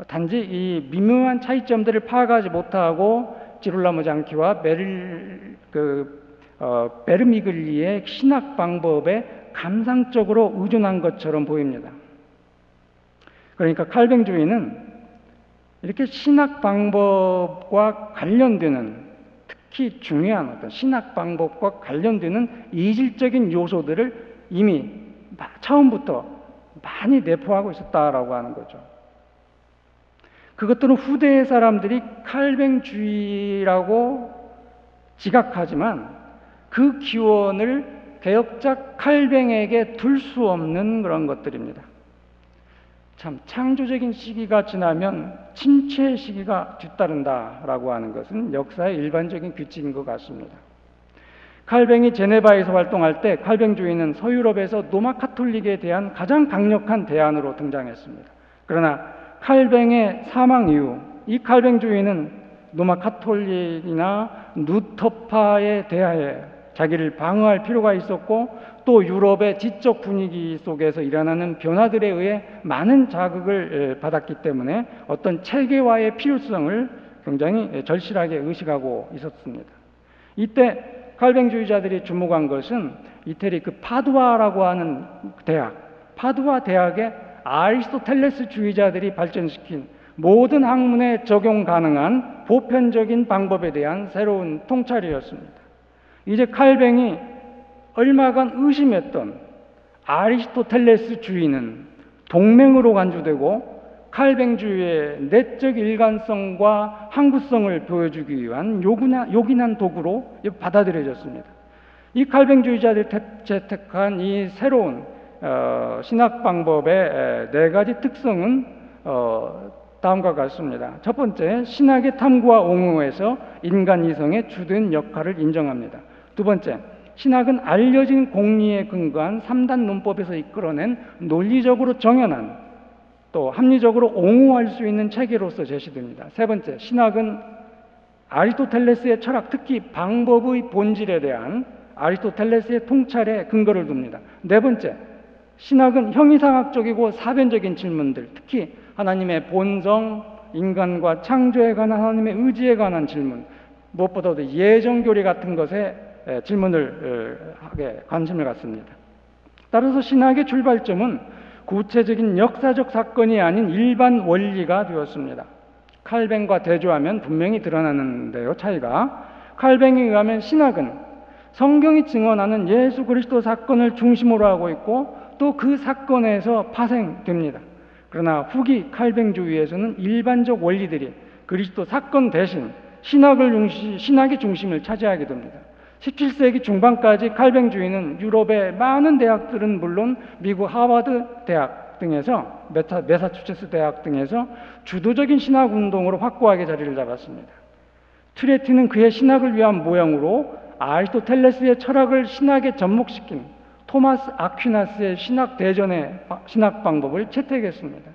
단지 이 미묘한 차이점들을 파악하지 못하고 지롤라모 장키와 베르미글리의 신학 방법에 감상적으로 의존한 것처럼 보입니다. 그러니까 칼뱅주의는 이렇게 신학 방법과 관련되는, 특히 중요한 어떤 신학 방법과 관련되는 이질적인 요소들을 이미 처음부터 많이 내포하고 있었다라고 하는 거죠. 그것들은 후대의 사람들이 칼뱅주의라고 지각하지만 그 기원을 개혁자 칼뱅에게 둘 수 없는 그런 것들입니다. 참 창조적인 시기가 지나면 침체의 시기가 뒤따른다라고 하는 것은 역사의 일반적인 규칙인 것 같습니다. 칼뱅이 제네바에서 활동할 때 칼뱅주의는 서유럽에서 노마 카톨릭에 대한 가장 강력한 대안으로 등장했습니다. 그러나 칼뱅의 사망 이후 이 칼뱅주의는 노마 카톨릭이나 루터파에 대하여 자기를 방어할 필요가 있었고, 또 유럽의 지적 분위기 속에서 일어나는 변화들에 의해 많은 자극을 받았기 때문에 어떤 체계화의 필요성을 굉장히 절실하게 의식하고 있었습니다. 이때 칼뱅주의자들이 주목한 것은 이태리 그 파두아라고 하는 대학, 파두아 대학의 아리스토텔레스주의자들이 발전시킨 모든 학문에 적용 가능한 보편적인 방법에 대한 새로운 통찰이었습니다. 이제 칼뱅이 얼마간 의심했던 아리스토텔레스주의는 동맹으로 간주되고 칼뱅주의의 내적 일관성과 항구성을 보여주기 위한 요긴한 도구로 받아들여졌습니다. 이 칼뱅주의자들이 채택한 이 새로운 신학 방법의 네 가지 특성은 다음과 같습니다. 첫 번째, 신학의 탐구와 옹호에서 인간 이성의 주된 역할을 인정합니다. 두 번째, 신학은 알려진 공리에 근거한 3단 논법에서 이끌어낸 논리적으로 정연한 또 합리적으로 옹호할 수 있는 체계로서 제시됩니다. 세 번째, 신학은 아리스토텔레스의 철학, 특히 방법의 본질에 대한 아리스토텔레스의 통찰에 근거를 둡니다. 네 번째, 신학은 형이상학적이고 사변적인 질문들, 특히 하나님의 본성, 인간과 창조에 관한 하나님의 의지에 관한 질문, 무엇보다도 예정교리 같은 것에 질문을 하게 관심을 갖습니다. 따라서 신학의 출발점은 구체적인 역사적 사건이 아닌 일반 원리가 되었습니다. 칼뱅과 대조하면 분명히 드러나는데요, 차이가. 칼뱅에 의하면 신학은 성경이 증언하는 예수 그리스도 사건을 중심으로 하고 있고 또 그 사건에서 파생됩니다. 그러나 후기 칼뱅주의에서는 일반적 원리들이 그리스도 사건 대신 신학의 중심을 차지하게 됩니다. 17세기 중반까지 칼뱅주의는 유럽의 많은 대학들은 물론 미국 하버드 대학 등에서 매사추세츠 대학 등에서 주도적인 신학 운동으로 확고하게 자리를 잡았습니다. 트레티는 그의 신학을 위한 모형으로 아리스토텔레스의 철학을 신학에 접목시킨 토마스 아퀴나스의 신학 대전의 신학 방법을 채택했습니다.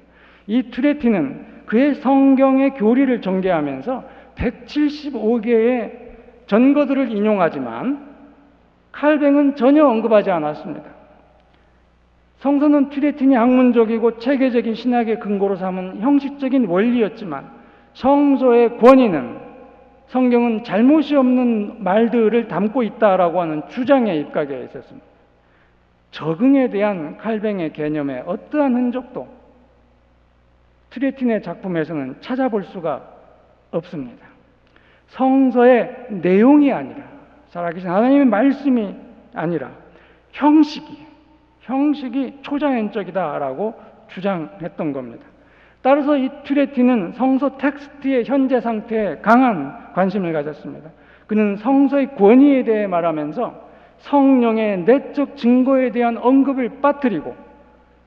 이 트레티는 그의 성경의 교리를 전개하면서 175개의 전거들을 인용하지만 칼뱅은 전혀 언급하지 않았습니다. 성서는 트레틴이 학문적이고 체계적인 신학의 근거로 삼은 형식적인 원리였지만 성서의 권위는 성경은 잘못이 없는 말들을 담고 있다라고 하는 주장에 입각해 있었습니다. 적응에 대한 칼뱅의 개념에 어떠한 흔적도 트레틴의 작품에서는 찾아볼 수가 없습니다. 성서의 내용이 아니라, 살아계신 하나님의 말씀이 아니라 형식이 초자연적이다라고 주장했던 겁니다. 따라서 이 튜레티는 성서 텍스트의 현재 상태에 강한 관심을 가졌습니다. 그는 성서의 권위에 대해 말하면서 성령의 내적 증거에 대한 언급을 빠뜨리고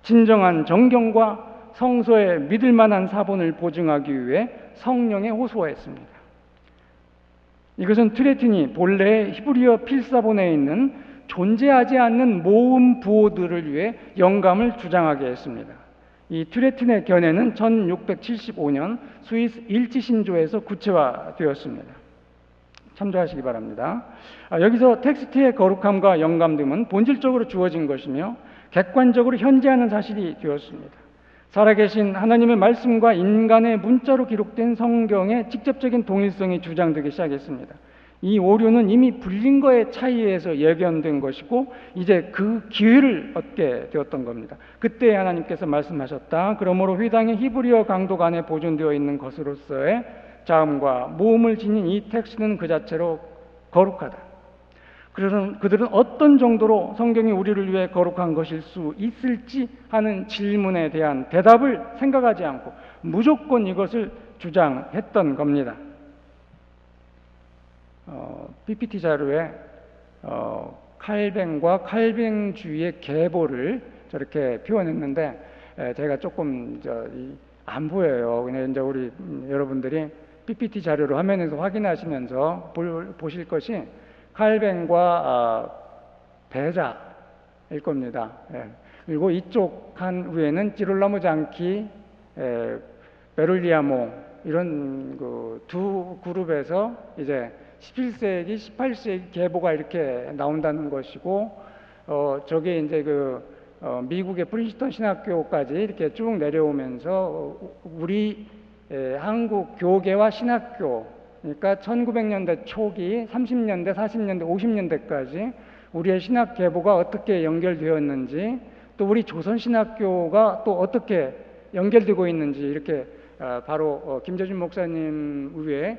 진정한 정경과 성서의 믿을 만한 사본을 보증하기 위해 성령에 호소했습니다. 이것은 튜레틴이 본래 히브리어 필사본에 있는 존재하지 않는 모음 부호들을 위해 영감을 주장하게 했습니다. 이 튜레틴의 견해는 1675년 스위스 일지신조에서 구체화되었습니다. 참조하시기 바랍니다. 여기서 텍스트의 거룩함과 영감됨은 본질적으로 주어진 것이며 객관적으로 현재하는 사실이 되었습니다. 살아계신 하나님의 말씀과 인간의 문자로 기록된 성경의 직접적인 동일성이 주장되기 시작했습니다. 이 오류는 이미 불린거의 차이에서 예견된 것이고 이제 그 기회를 얻게 되었던 겁니다. 그때 하나님께서 말씀하셨다. 그러므로 회당의 히브리어 강독 안에 보존되어 있는 것으로서의 자음과 모음을 지닌 이 텍스트는 그 자체로 거룩하다. 그들은 어떤 정도로 성경이 우리를 위해 거룩한 것일 수 있을지 하는 질문에 대한 대답을 생각하지 않고 무조건 이것을 주장했던 겁니다. PPT 자료에 칼뱅과 칼뱅주의의 계보를 저렇게 표현했는데 제가 조금 안 보여요. 그냥 이제 우리 여러분들이 PPT 자료로 화면에서 확인하시면서 보실 것이 칼뱅과 배자일 겁니다. 그리고 이쪽 한 위에는 찌롤나무 장키, 베를리아모 이런 그 두 그룹에서 이제 17세기, 18세기 계보가 이렇게 나온다는 것이고, 저게 이제 미국의 프린스턴 신학교까지 이렇게 쭉 내려오면서 우리 한국 교계와 신학교, 그러니까 1900년대 초기, 30년대, 40년대, 50년대까지 우리의 신학 계보가 어떻게 연결되었는지, 또 우리 조선 신학교가 또 어떻게 연결되고 있는지 이렇게 바로 김재준 목사님 위에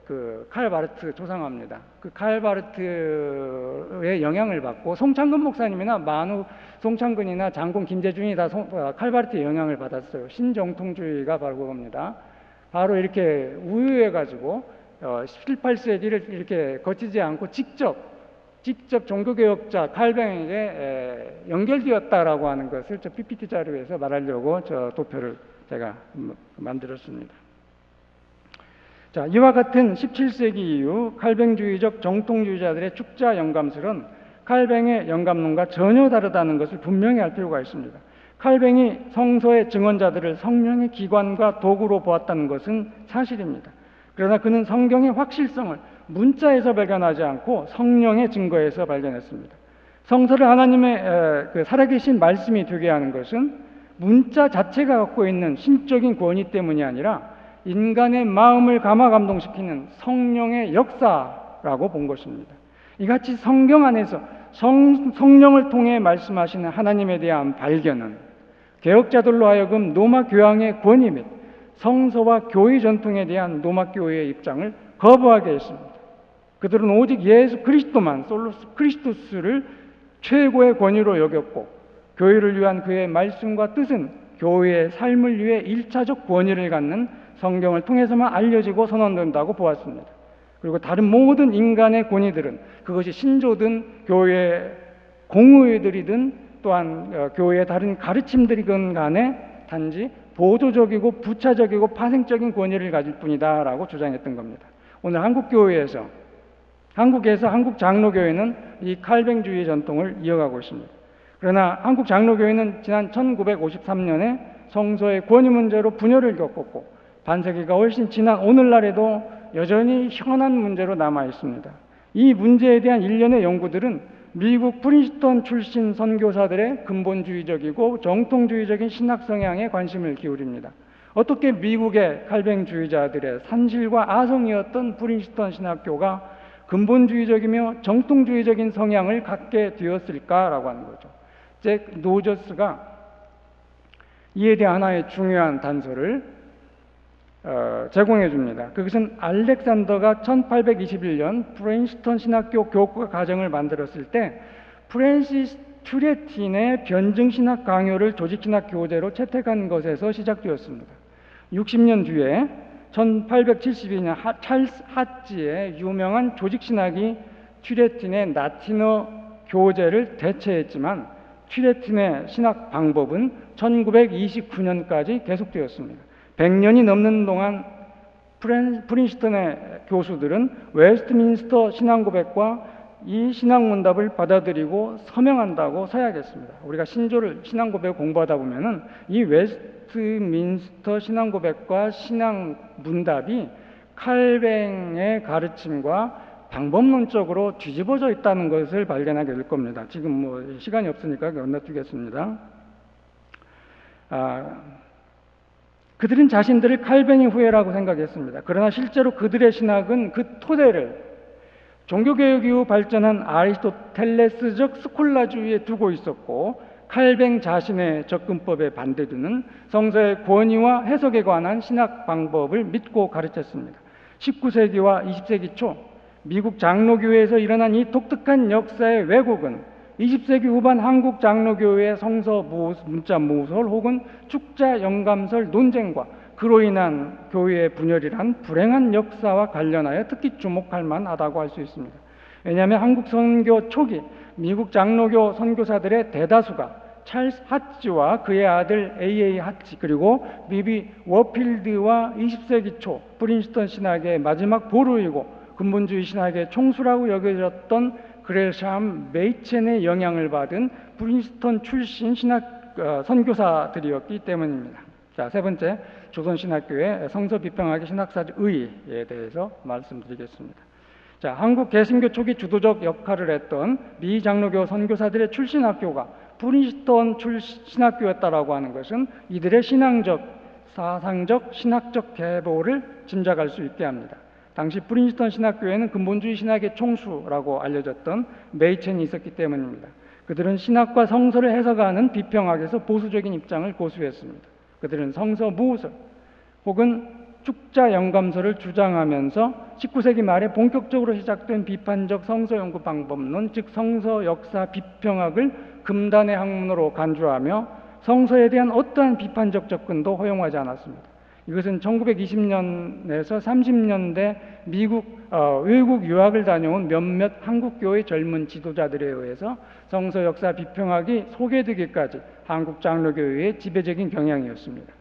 그 칼 바르트 조상화입니다. 그 칼 바르트의 영향을 받고 송창근 목사님이나 만우 송창근이나 장군 김재준이 다 칼 바르트의 영향을 받았어요. 신정통주의가 바로 그겁니다. 바로 이렇게 우유해 가지고 18세기를 이렇게 거치지 않고 직접 종교개혁자 칼뱅에게 연결되었다라고 하는 것을 저 PPT 자료에서 말하려고 저 도표를 제가 만들었습니다. 자, 이와 같은 17세기 이후 칼뱅주의적 정통주의자들의 축자 영감설은 칼뱅의 영감론과 전혀 다르다는 것을 분명히 알 필요가 있습니다. 칼뱅이 성서의 증언자들을 성령의 기관과 도구로 보았다는 것은 사실입니다. 그러나 그는 성경의 확실성을 문자에서 발견하지 않고 성령의 증거에서 발견했습니다. 성서를 하나님의 살아계신 말씀이 되게 하는 것은 문자 자체가 갖고 있는 신적인 권위 때문이 아니라 인간의 마음을 감화 감동시키는 성령의 역사라고 본 것입니다. 이같이 성경 안에서 성령을 통해 말씀하시는 하나님에 대한 발견은 개혁자들로 하여금 로마 교황의 권위 및 성서와 교회 전통에 대한 로마 교회의 입장을 거부하게 했습니다. 그들은 오직 예수 그리스도만, 솔로스 크리스토스를 최고의 권위로 여겼고, 교회를 위한 그의 말씀과 뜻은 교회의 삶을 위해 일차적 권위를 갖는 성경을 통해서만 알려지고 선언된다고 보았습니다. 그리고 다른 모든 인간의 권위들은 그것이 신조든 교회의 공의들이든 또한 교회의 다른 가르침들이건 간에 단지 보조적이고 부차적이고 파생적인 권위를 가질 뿐이다 라고 주장했던 겁니다. 오늘 한국에서 한국 장로교회는 이 칼뱅주의 전통을 이어가고 있습니다. 그러나 한국 장로교회는 지난 1953년에 성서의 권위 문제로 분열을 겪었고, 반세기가 훨씬 지난 오늘날에도 여전히 현안 문제로 남아 있습니다. 이 문제에 대한 일련의 연구들은 미국 프린스턴 출신 선교사들의 근본주의적이고 정통주의적인 신학 성향에 관심을 기울입니다. 어떻게 미국의 칼뱅주의자들의 산실과 아성이었던 프린스턴 신학교가 근본주의적이며 정통주의적인 성향을 갖게 되었을까라고 하는 거죠. 잭 노저스가 이에 대한 하나의 중요한 단서를 제공해 줍니다. 그것은 알렉산더가 1821년 프린스턴 신학교 교과 과정을 만들었을 때 프랜시스 튜레틴의 변증신학 강요를 조직신학 교재로 채택한 것에서 시작되었습니다. 60년 뒤에 1872년 찰스 하찌의 유명한 조직신학이 튜레틴의 라틴어 교재를 대체했지만 튜레틴의 신학 방법은 1929년까지 계속되었습니다. 100년이 넘는 동안 프린스턴의 교수들은 웨스트민스터 신앙고백과 이 신앙문답을 받아들이고 서명한다고 서약했습니다. 우리가 신앙고백을 공부하다 보면은 이 웨스트민스터 신앙고백과 신앙문답이 칼뱅의 가르침과 방법론적으로 뒤집어져 있다는 것을 발견하게 될 겁니다. 지금 시간이 없으니까 건너뛰겠습니다. 그들은 자신들을 칼뱅의 후예라고 생각했습니다. 그러나 실제로 그들의 신학은 그 토대를 종교개혁 이후 발전한 아리스토텔레스적 스콜라주의에 두고 있었고, 칼뱅 자신의 접근법에 반대되는 성서의 권위와 해석에 관한 신학 방법을 믿고 가르쳤습니다. 19세기와 20세기 초 미국 장로교회에서 일어난 이 독특한 역사의 왜곡은 20세기 후반 한국 장로교회의 성서 문자 모설 혹은 축자 영감설 논쟁과 그로 인한 교회의 분열이란 불행한 역사와 관련하여 특히 주목할 만하다고 할 수 있습니다. 왜냐하면 한국 선교 초기 미국 장로교 선교사들의 대다수가 찰스 하츠와 그의 아들 A.A. 하츠 그리고 비비 워필드와 20세기 초 프린스턴 신학의 마지막 보루이고 근본주의 신학의 총수라고 여겨졌던 그레샴 메이첸의 영향을 받은 프린스턴 출신 선교사들이었기 때문입니다. 자, 세 번째, 조선신학교의 성서 비평학의 신학사적 의의에 대해서 말씀드리겠습니다. 자, 한국 개신교 초기 주도적 역할을 했던 미 장로교 선교사들의 출신 학교가 프린스턴 신학교였다라고 하는 것은 이들의 신앙적, 사상적, 신학적 계보를 짐작할 수 있게 합니다. 당시 프린스턴 신학교에는 근본주의 신학의 총수라고 알려졌던 메이첸이 있었기 때문입니다. 그들은 신학과 성서를 해석하는 비평학에서 보수적인 입장을 고수했습니다. 그들은 성서 무술 혹은 축자 영감서를 주장하면서 19세기 말에 본격적으로 시작된 비판적 성서 연구 방법론, 즉 성서 역사 비평학을 금단의 학문으로 간주하며 성서에 대한 어떠한 비판적 접근도 허용하지 않았습니다. 이것은 1920년에서 30년대 외국 유학을 다녀온 몇몇 한국교회 젊은 지도자들에 의해서 성서 역사 비평학이 소개되기까지 한국 장로교회의 지배적인 경향이었습니다.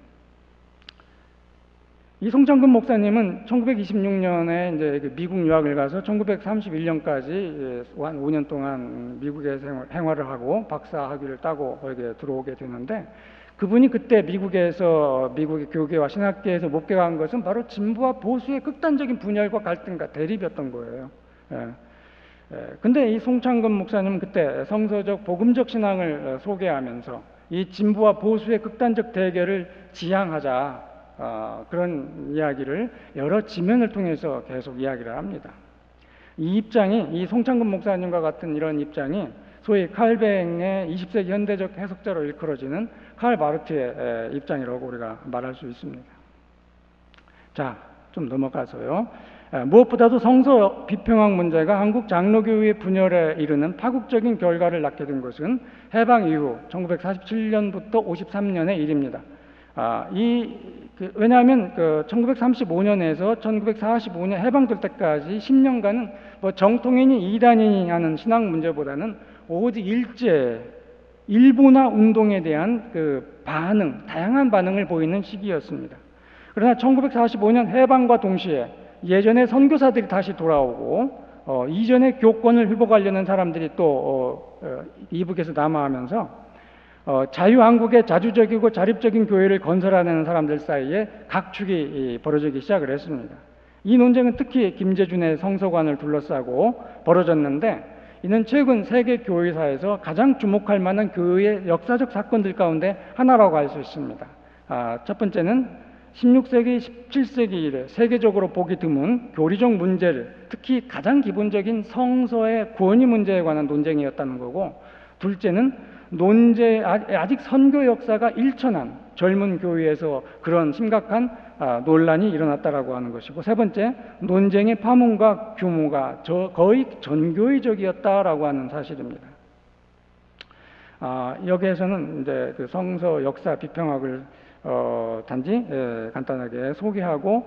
이 송창근 목사님은 1926년에 이제 미국 유학을 가서 1931년까지 한 5년 동안 미국에서 생활을 하고 박사 학위를 따고 거기에 들어오게 되는데, 그분이 그때 미국의 교계와 신학계에서 목격한 것은 바로 진보와 보수의 극단적인 분열과 갈등과 대립이었던 거예요. 근데 이 송창근 목사님은 그때 성서적 복음적 신앙을 소개하면서 이 진보와 보수의 극단적 대결을 지향하자, 그런 이야기를 여러 지면을 통해서 계속 이야기를 합니다. 이 송창근 목사님과 같은 이런 입장이 소위 칼뱅의 20세기 현대적 해석자로 일컬어지는 칼 마르트의 입장이라고 우리가 말할 수 있습니다. 자, 좀 넘어가서요. 무엇보다도 성서 비평학 문제가 한국 장로교회의 분열에 이르는 파국적인 결과를 낳게 된 것은 해방 이후 1947년부터 53년의 일입니다. 왜냐하면 1935년에서 1945년 해방될 때까지 10년간은 뭐 정통인이 이단인이 하는 신학 문제보다는 오직 일본화 운동에 대한 다양한 반응을 보이는 시기였습니다. 그러나 1945년 해방과 동시에 예전의 선교사들이 다시 돌아오고 이전의 교권을 회복하려는 사람들이 또 이북에서 남하하면서 자유한국의 자주적이고 자립적인 교회를 건설하는 사람들 사이에 각축이 벌어지기 시작을 했습니다. 이 논쟁은 특히 김재준의 성서관을 둘러싸고 벌어졌는데, 이는 최근 세계 교회사에서 가장 주목할 만한 교회의 역사적 사건들 가운데 하나라고 할 수 있습니다. 첫 번째는 16세기, 17세기 이래 세계적으로 보기 드문 교리적 문제를, 특히 가장 기본적인 성서의 권위 문제에 관한 논쟁이었다는 거고, 둘째는 아직 선교 역사가 일천한 젊은 교회에서 그런 심각한 논란이 일어났다라고 하는 것이고, 세 번째, 논쟁의 파문과 규모가 거의 전교회적이었다라고 하는 사실입니다. 여기에서는 이제 그 성서 역사 비평학을 단지 간단하게 소개하고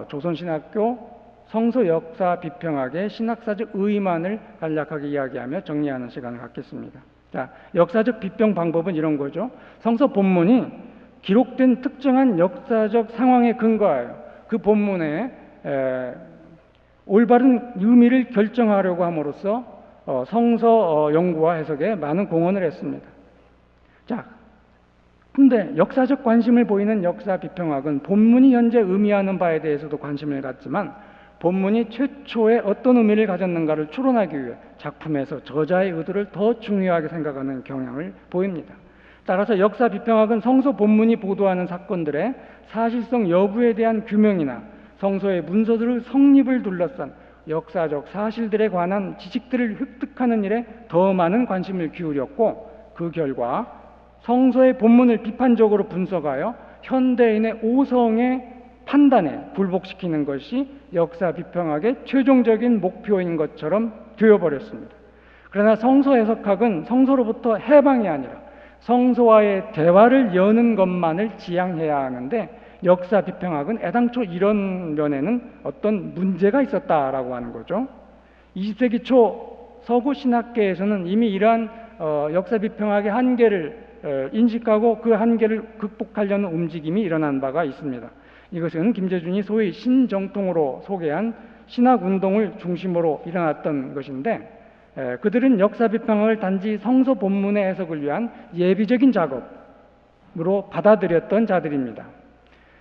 조선신학교 성서 역사 비평학의 신학사적 의의만을 간략하게 이야기하며 정리하는 시간을 갖겠습니다. 자, 역사적 비평 방법은 이런 거죠. 성서 본문이 기록된 특정한 역사적 상황에 근거하여 그 본문의 올바른 의미를 결정하려고 함으로써 성서 연구와 해석에 많은 공헌을 했습니다. 자, 근데 역사적 관심을 보이는 역사 비평학은 본문이 현재 의미하는 바에 대해서도 관심을 갖지만 본문이 최초에 어떤 의미를 가졌는가를 추론하기 위해 작품에서 저자의 의도를 더 중요하게 생각하는 경향을 보입니다. 따라서 역사 비평학은 성서 본문이 보도하는 사건들의 사실성 여부에 대한 규명이나 성서의 문서들의 성립을 둘러싼 역사적 사실들에 관한 지식들을 획득하는 일에 더 많은 관심을 기울였고, 그 결과 성서의 본문을 비판적으로 분석하여 현대인의 오성의 판단에 굴복시키는 것이 역사 비평학의 최종적인 목표인 것처럼 되어버렸습니다. 그러나 성서 해석학은 성서로부터 해방이 아니라 성서와의 대화를 여는 것만을 지향해야 하는데, 역사 비평학은 애당초 이런 면에는 어떤 문제가 있었다라고 하는 거죠. 20세기 초 서구 신학계에서는 이미 이러한 역사 비평학의 한계를 인식하고 그 한계를 극복하려는 움직임이 일어난 바가 있습니다. 이것은 김재준이 소위 신정통으로 소개한 신학운동을 중심으로 일어났던 것인데, 그들은 역사 비평학을 단지 성서 본문의 해석을 위한 예비적인 작업으로 받아들였던 자들입니다.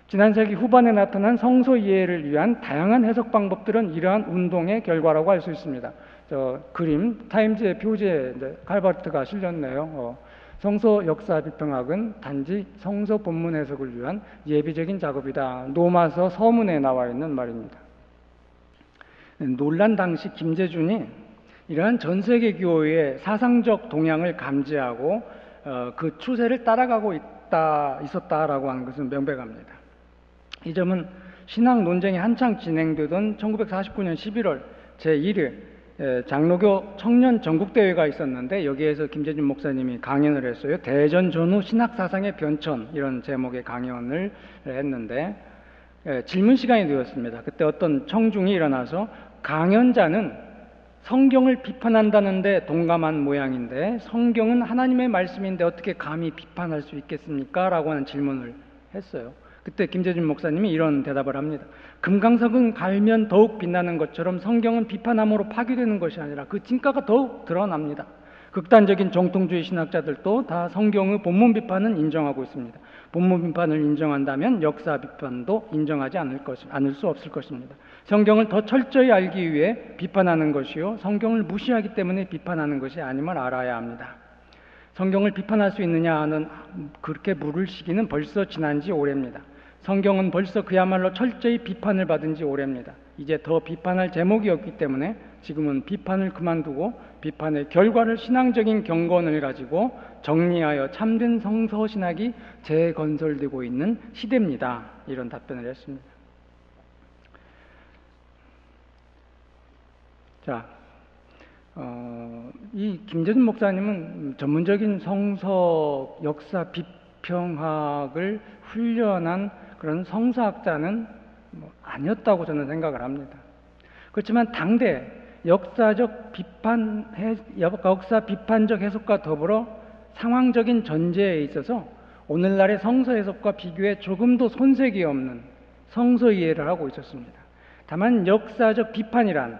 지난 세기 후반에 나타난 성서 이해를 위한 다양한 해석 방법들은 이러한 운동의 결과라고 할 수 있습니다. 그림 타임즈의 표지에 칼바르트가 실렸네요. 성서 역사 비평학은 단지 성서 본문 해석을 위한 예비적인 작업이다. 로마서 서문에 나와 있는 말입니다. 논란 당시 김재준이 이러한 전 세계 교회의 사상적 동향을 감지하고 그 추세를 따라가고 있었다라고 하는 것은 명백합니다. 이 점은 신학 논쟁이 한창 진행되던 1949년 11월 제1회 장로교 청년 전국대회가 있었는데, 여기에서 김재준 목사님이 강연을 했어요. 대전 전후 신학사상의 변천, 이런 제목의 강연을 했는데 질문 시간이 되었습니다. 그때 어떤 청중이 일어나서 강연자는 성경을 비판한다는데 동감한 모양인데 성경은 하나님의 말씀인데 어떻게 감히 비판할 수 있겠습니까? 라고 하는 질문을 했어요. 그때 김재준 목사님이 이런 대답을 합니다. 금강석은 갈면 더욱 빛나는 것처럼 성경은 비판함으로 파괴되는 것이 아니라 그 진가가 더욱 드러납니다. 극단적인 정통주의 신학자들도 다 성경의 본문 비판은 인정하고 있습니다. 본문 비판을 인정한다면 역사 비판도 인정하지 않을 수 없을 것입니다. 성경을 더 철저히 알기 위해 비판하는 것이요, 성경을 무시하기 때문에 비판하는 것이 아님을 알아야 합니다. 성경을 비판할 수 있느냐 하는 그렇게 물을 시기는 벌써 지난 지 오래입니다. 성경은 벌써 그야말로 철저히 비판을 받은 지 오래입니다. 이제 더 비판할 제목이 없기 때문에 지금은 비판을 그만두고 비판의 결과를 신앙적인 경건을 가지고 정리하여 참된 성서신학이 재건설되고 있는 시대입니다. 이런 답변을 했습니다. 자, 이 김재준 목사님은 전문적인 성서 역사 비평학을 훈련한 그런 성서학자는 아니었다고 저는 생각을 합니다. 그렇지만 당대 역사 비판적 해석과 더불어 상황적인 전제에 있어서 오늘날의 성서 해석과 비교해 조금도 손색이 없는 성서 이해를 하고 있었습니다. 다만 역사적 비판이란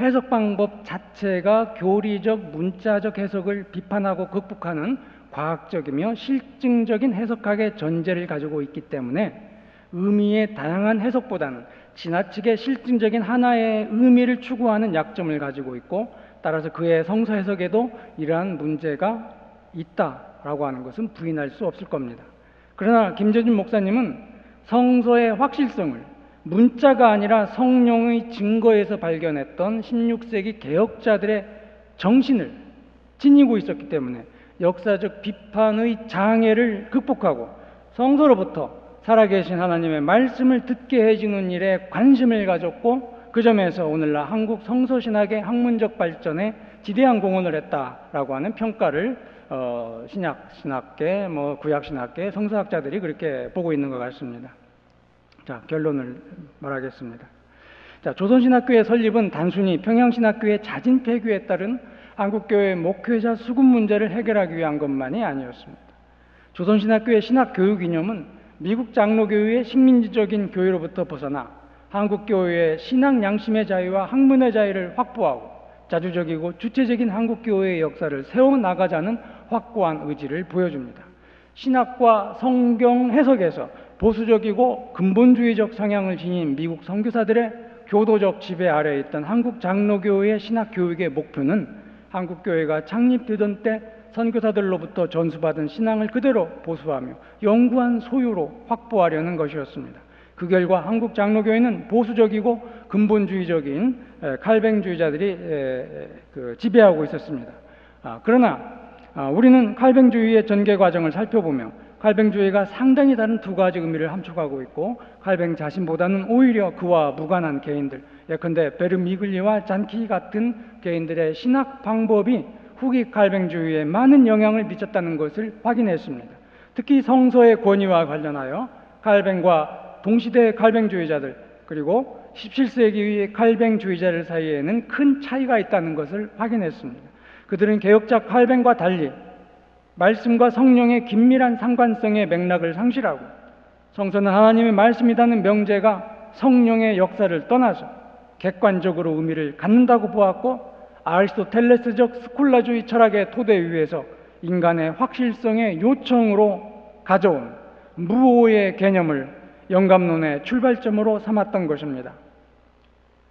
해석 방법 자체가 교리적, 문자적 해석을 비판하고 극복하는 과학적이며 실증적인 해석학의 전제를 가지고 있기 때문에 의미의 다양한 해석보다는 지나치게 실증적인 하나의 의미를 추구하는 약점을 가지고 있고, 따라서 그의 성서 해석에도 이러한 문제가 있다라고 하는 것은 부인할 수 없을 겁니다. 그러나 김재준 목사님은 성서의 확실성을 문자가 아니라 성령의 증거에서 발견했던 16세기 개혁자들의 정신을 지니고 있었기 때문에 역사적 비판의 장애를 극복하고 성서로부터 살아계신 하나님의 말씀을 듣게 해주는 일에 관심을 가졌고, 그 점에서 오늘날 한국 성서신학의 학문적 발전에 지대한 공헌을 했다라고 하는 평가를 신학계, 구약신학계, 성서학자들이 그렇게 보고 있는 것 같습니다. 자, 결론을 말하겠습니다. 자, 조선신학교의 설립은 단순히 평양신학교의 자진 폐교에 따른 한국교회의 목회자 수급 문제를 해결하기 위한 것만이 아니었습니다. 조선신학교의 신학교육 이념은 미국 장로교회의 식민지적인 교회로부터 벗어나 한국교회의 신학 양심의 자유와 학문의 자유를 확보하고 자주적이고 주체적인 한국교회의 역사를 세워나가자는 확고한 의지를 보여줍니다. 신학과 성경 해석에서 보수적이고 근본주의적 성향을 지닌 미국 선교사들의 교도적 지배 아래에 있던 한국 장로교회의 신학교육의 목표는 한국교회가 창립되던 때 선교사들로부터 전수받은 신앙을 그대로 보수하며 영구한 소유로 확보하려는 것이었습니다. 그 결과 한국 장로교회는 보수적이고 근본주의적인 칼뱅주의자들이 지배하고 있었습니다. 그러나 우리는 칼뱅주의의 전개 과정을 살펴보며 칼뱅주의가 상당히 다른 두 가지 의미를 함축하고 있고, 칼뱅 자신보다는 오히려 그와 무관한 개인들, 예컨대 베르미글리와 잔키 같은 개인들의 신학 방법이 후기 칼뱅주의에 많은 영향을 미쳤다는 것을 확인했습니다. 특히 성서의 권위와 관련하여 칼뱅과 동시대 칼뱅주의자들, 그리고 17세기의 칼뱅주의자들 사이에는 큰 차이가 있다는 것을 확인했습니다. 그들은 개혁자 칼뱅과 달리 말씀과 성령의 긴밀한 상관성의 맥락을 상실하고 성서는 하나님의 말씀이라는 명제가 성령의 역사를 떠나서 객관적으로 의미를 갖는다고 보았고, 아리스토텔레스적 스콜라주의 철학의 토대 위에서 인간의 확실성의 요청으로 가져온 무오의 개념을 영감론의 출발점으로 삼았던 것입니다.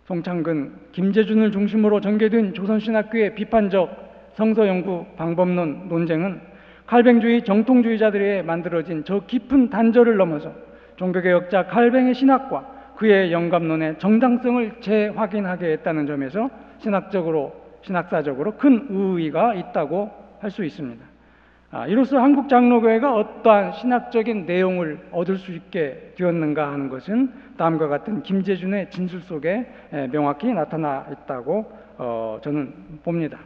송창근, 김재준을 중심으로 전개된 조선신학교의 비판적 성서연구 방법론 논쟁은 칼뱅주의 정통주의자들에 만들어진 저 깊은 단절을 넘어서 종교개혁자 칼뱅의 신학과 그의 영감론의 정당성을 재확인하게 했다는 점에서 신학사적으로 큰 의의가 있다고 할 수 있습니다. 이로써 한국 장로교회가 어떠한 신학적인 내용을 얻을 수 있게 되었는가 하는 것은 다음과 같은 김재준의 진술 속에 명확히 나타나 있다고 저는 봅니다.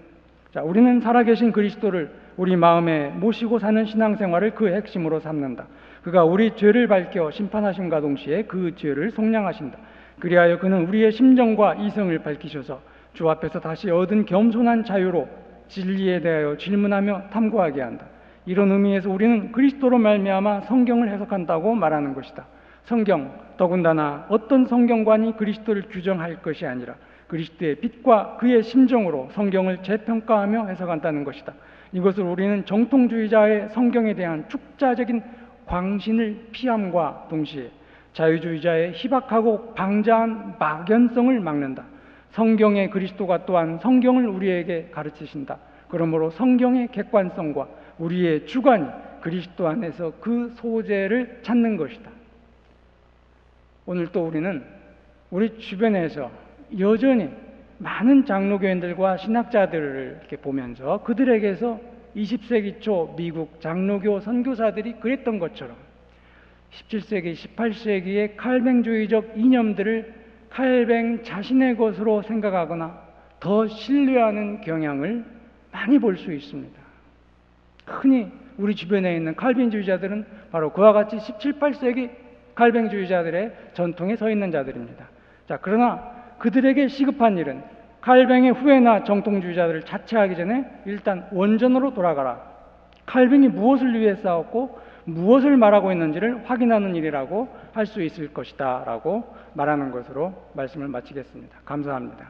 자, 우리는 살아계신 그리스도를 우리 마음에 모시고 사는 신앙생활을 그 핵심으로 삼는다. 그가 우리 죄를 밝혀 심판하심과 동시에 그 죄를 속량하신다. 그리하여 그는 우리의 심정과 이성을 밝히셔서 주 앞에서 다시 얻은 겸손한 자유로 진리에 대하여 질문하며 탐구하게 한다. 이런 의미에서 우리는 그리스도로 말미암아 성경을 해석한다고 말하는 것이다. 성경, 더군다나 어떤 성경관이 그리스도를 규정할 것이 아니라 그리스도의 빛과 그의 심정으로 성경을 재평가하며 해석한다는 것이다. 이것을 우리는 정통주의자의 성경에 대한 축자적인 광신을 피함과 동시에 자유주의자의 희박하고 방자한 막연성을 막는다. 성경의 그리스도가 또한 성경을 우리에게 가르치신다. 그러므로 성경의 객관성과 우리의 주관이 그리스도 안에서 그 소재를 찾는 것이다. 오늘 또 우리는 우리 주변에서 여전히 많은 장로교인들과 신학자들을 이렇게 보면서 그들에게서 20세기 초 미국 장로교 선교사들이 그랬던 것처럼 17세기, 18세기의 칼뱅주의적 이념들을 칼뱅 자신의 것으로 생각하거나 더 신뢰하는 경향을 많이 볼 수 있습니다. 흔히 우리 주변에 있는 칼빈주의자들은 바로 그와 같이 17, 18세기 칼뱅주의자들의 전통에 서 있는 자들입니다. 자, 그러나 그들에게 시급한 일은 칼뱅의 후예나 정통주의자들을 자체하기 전에 일단 원전으로 돌아가라. 칼뱅이 무엇을 위해 싸웠고 무엇을 말하고 있는지를 확인하는 일이라고 할 수 있을 것이다 라고 말하는 것으로 말씀을 마치겠습니다. 감사합니다.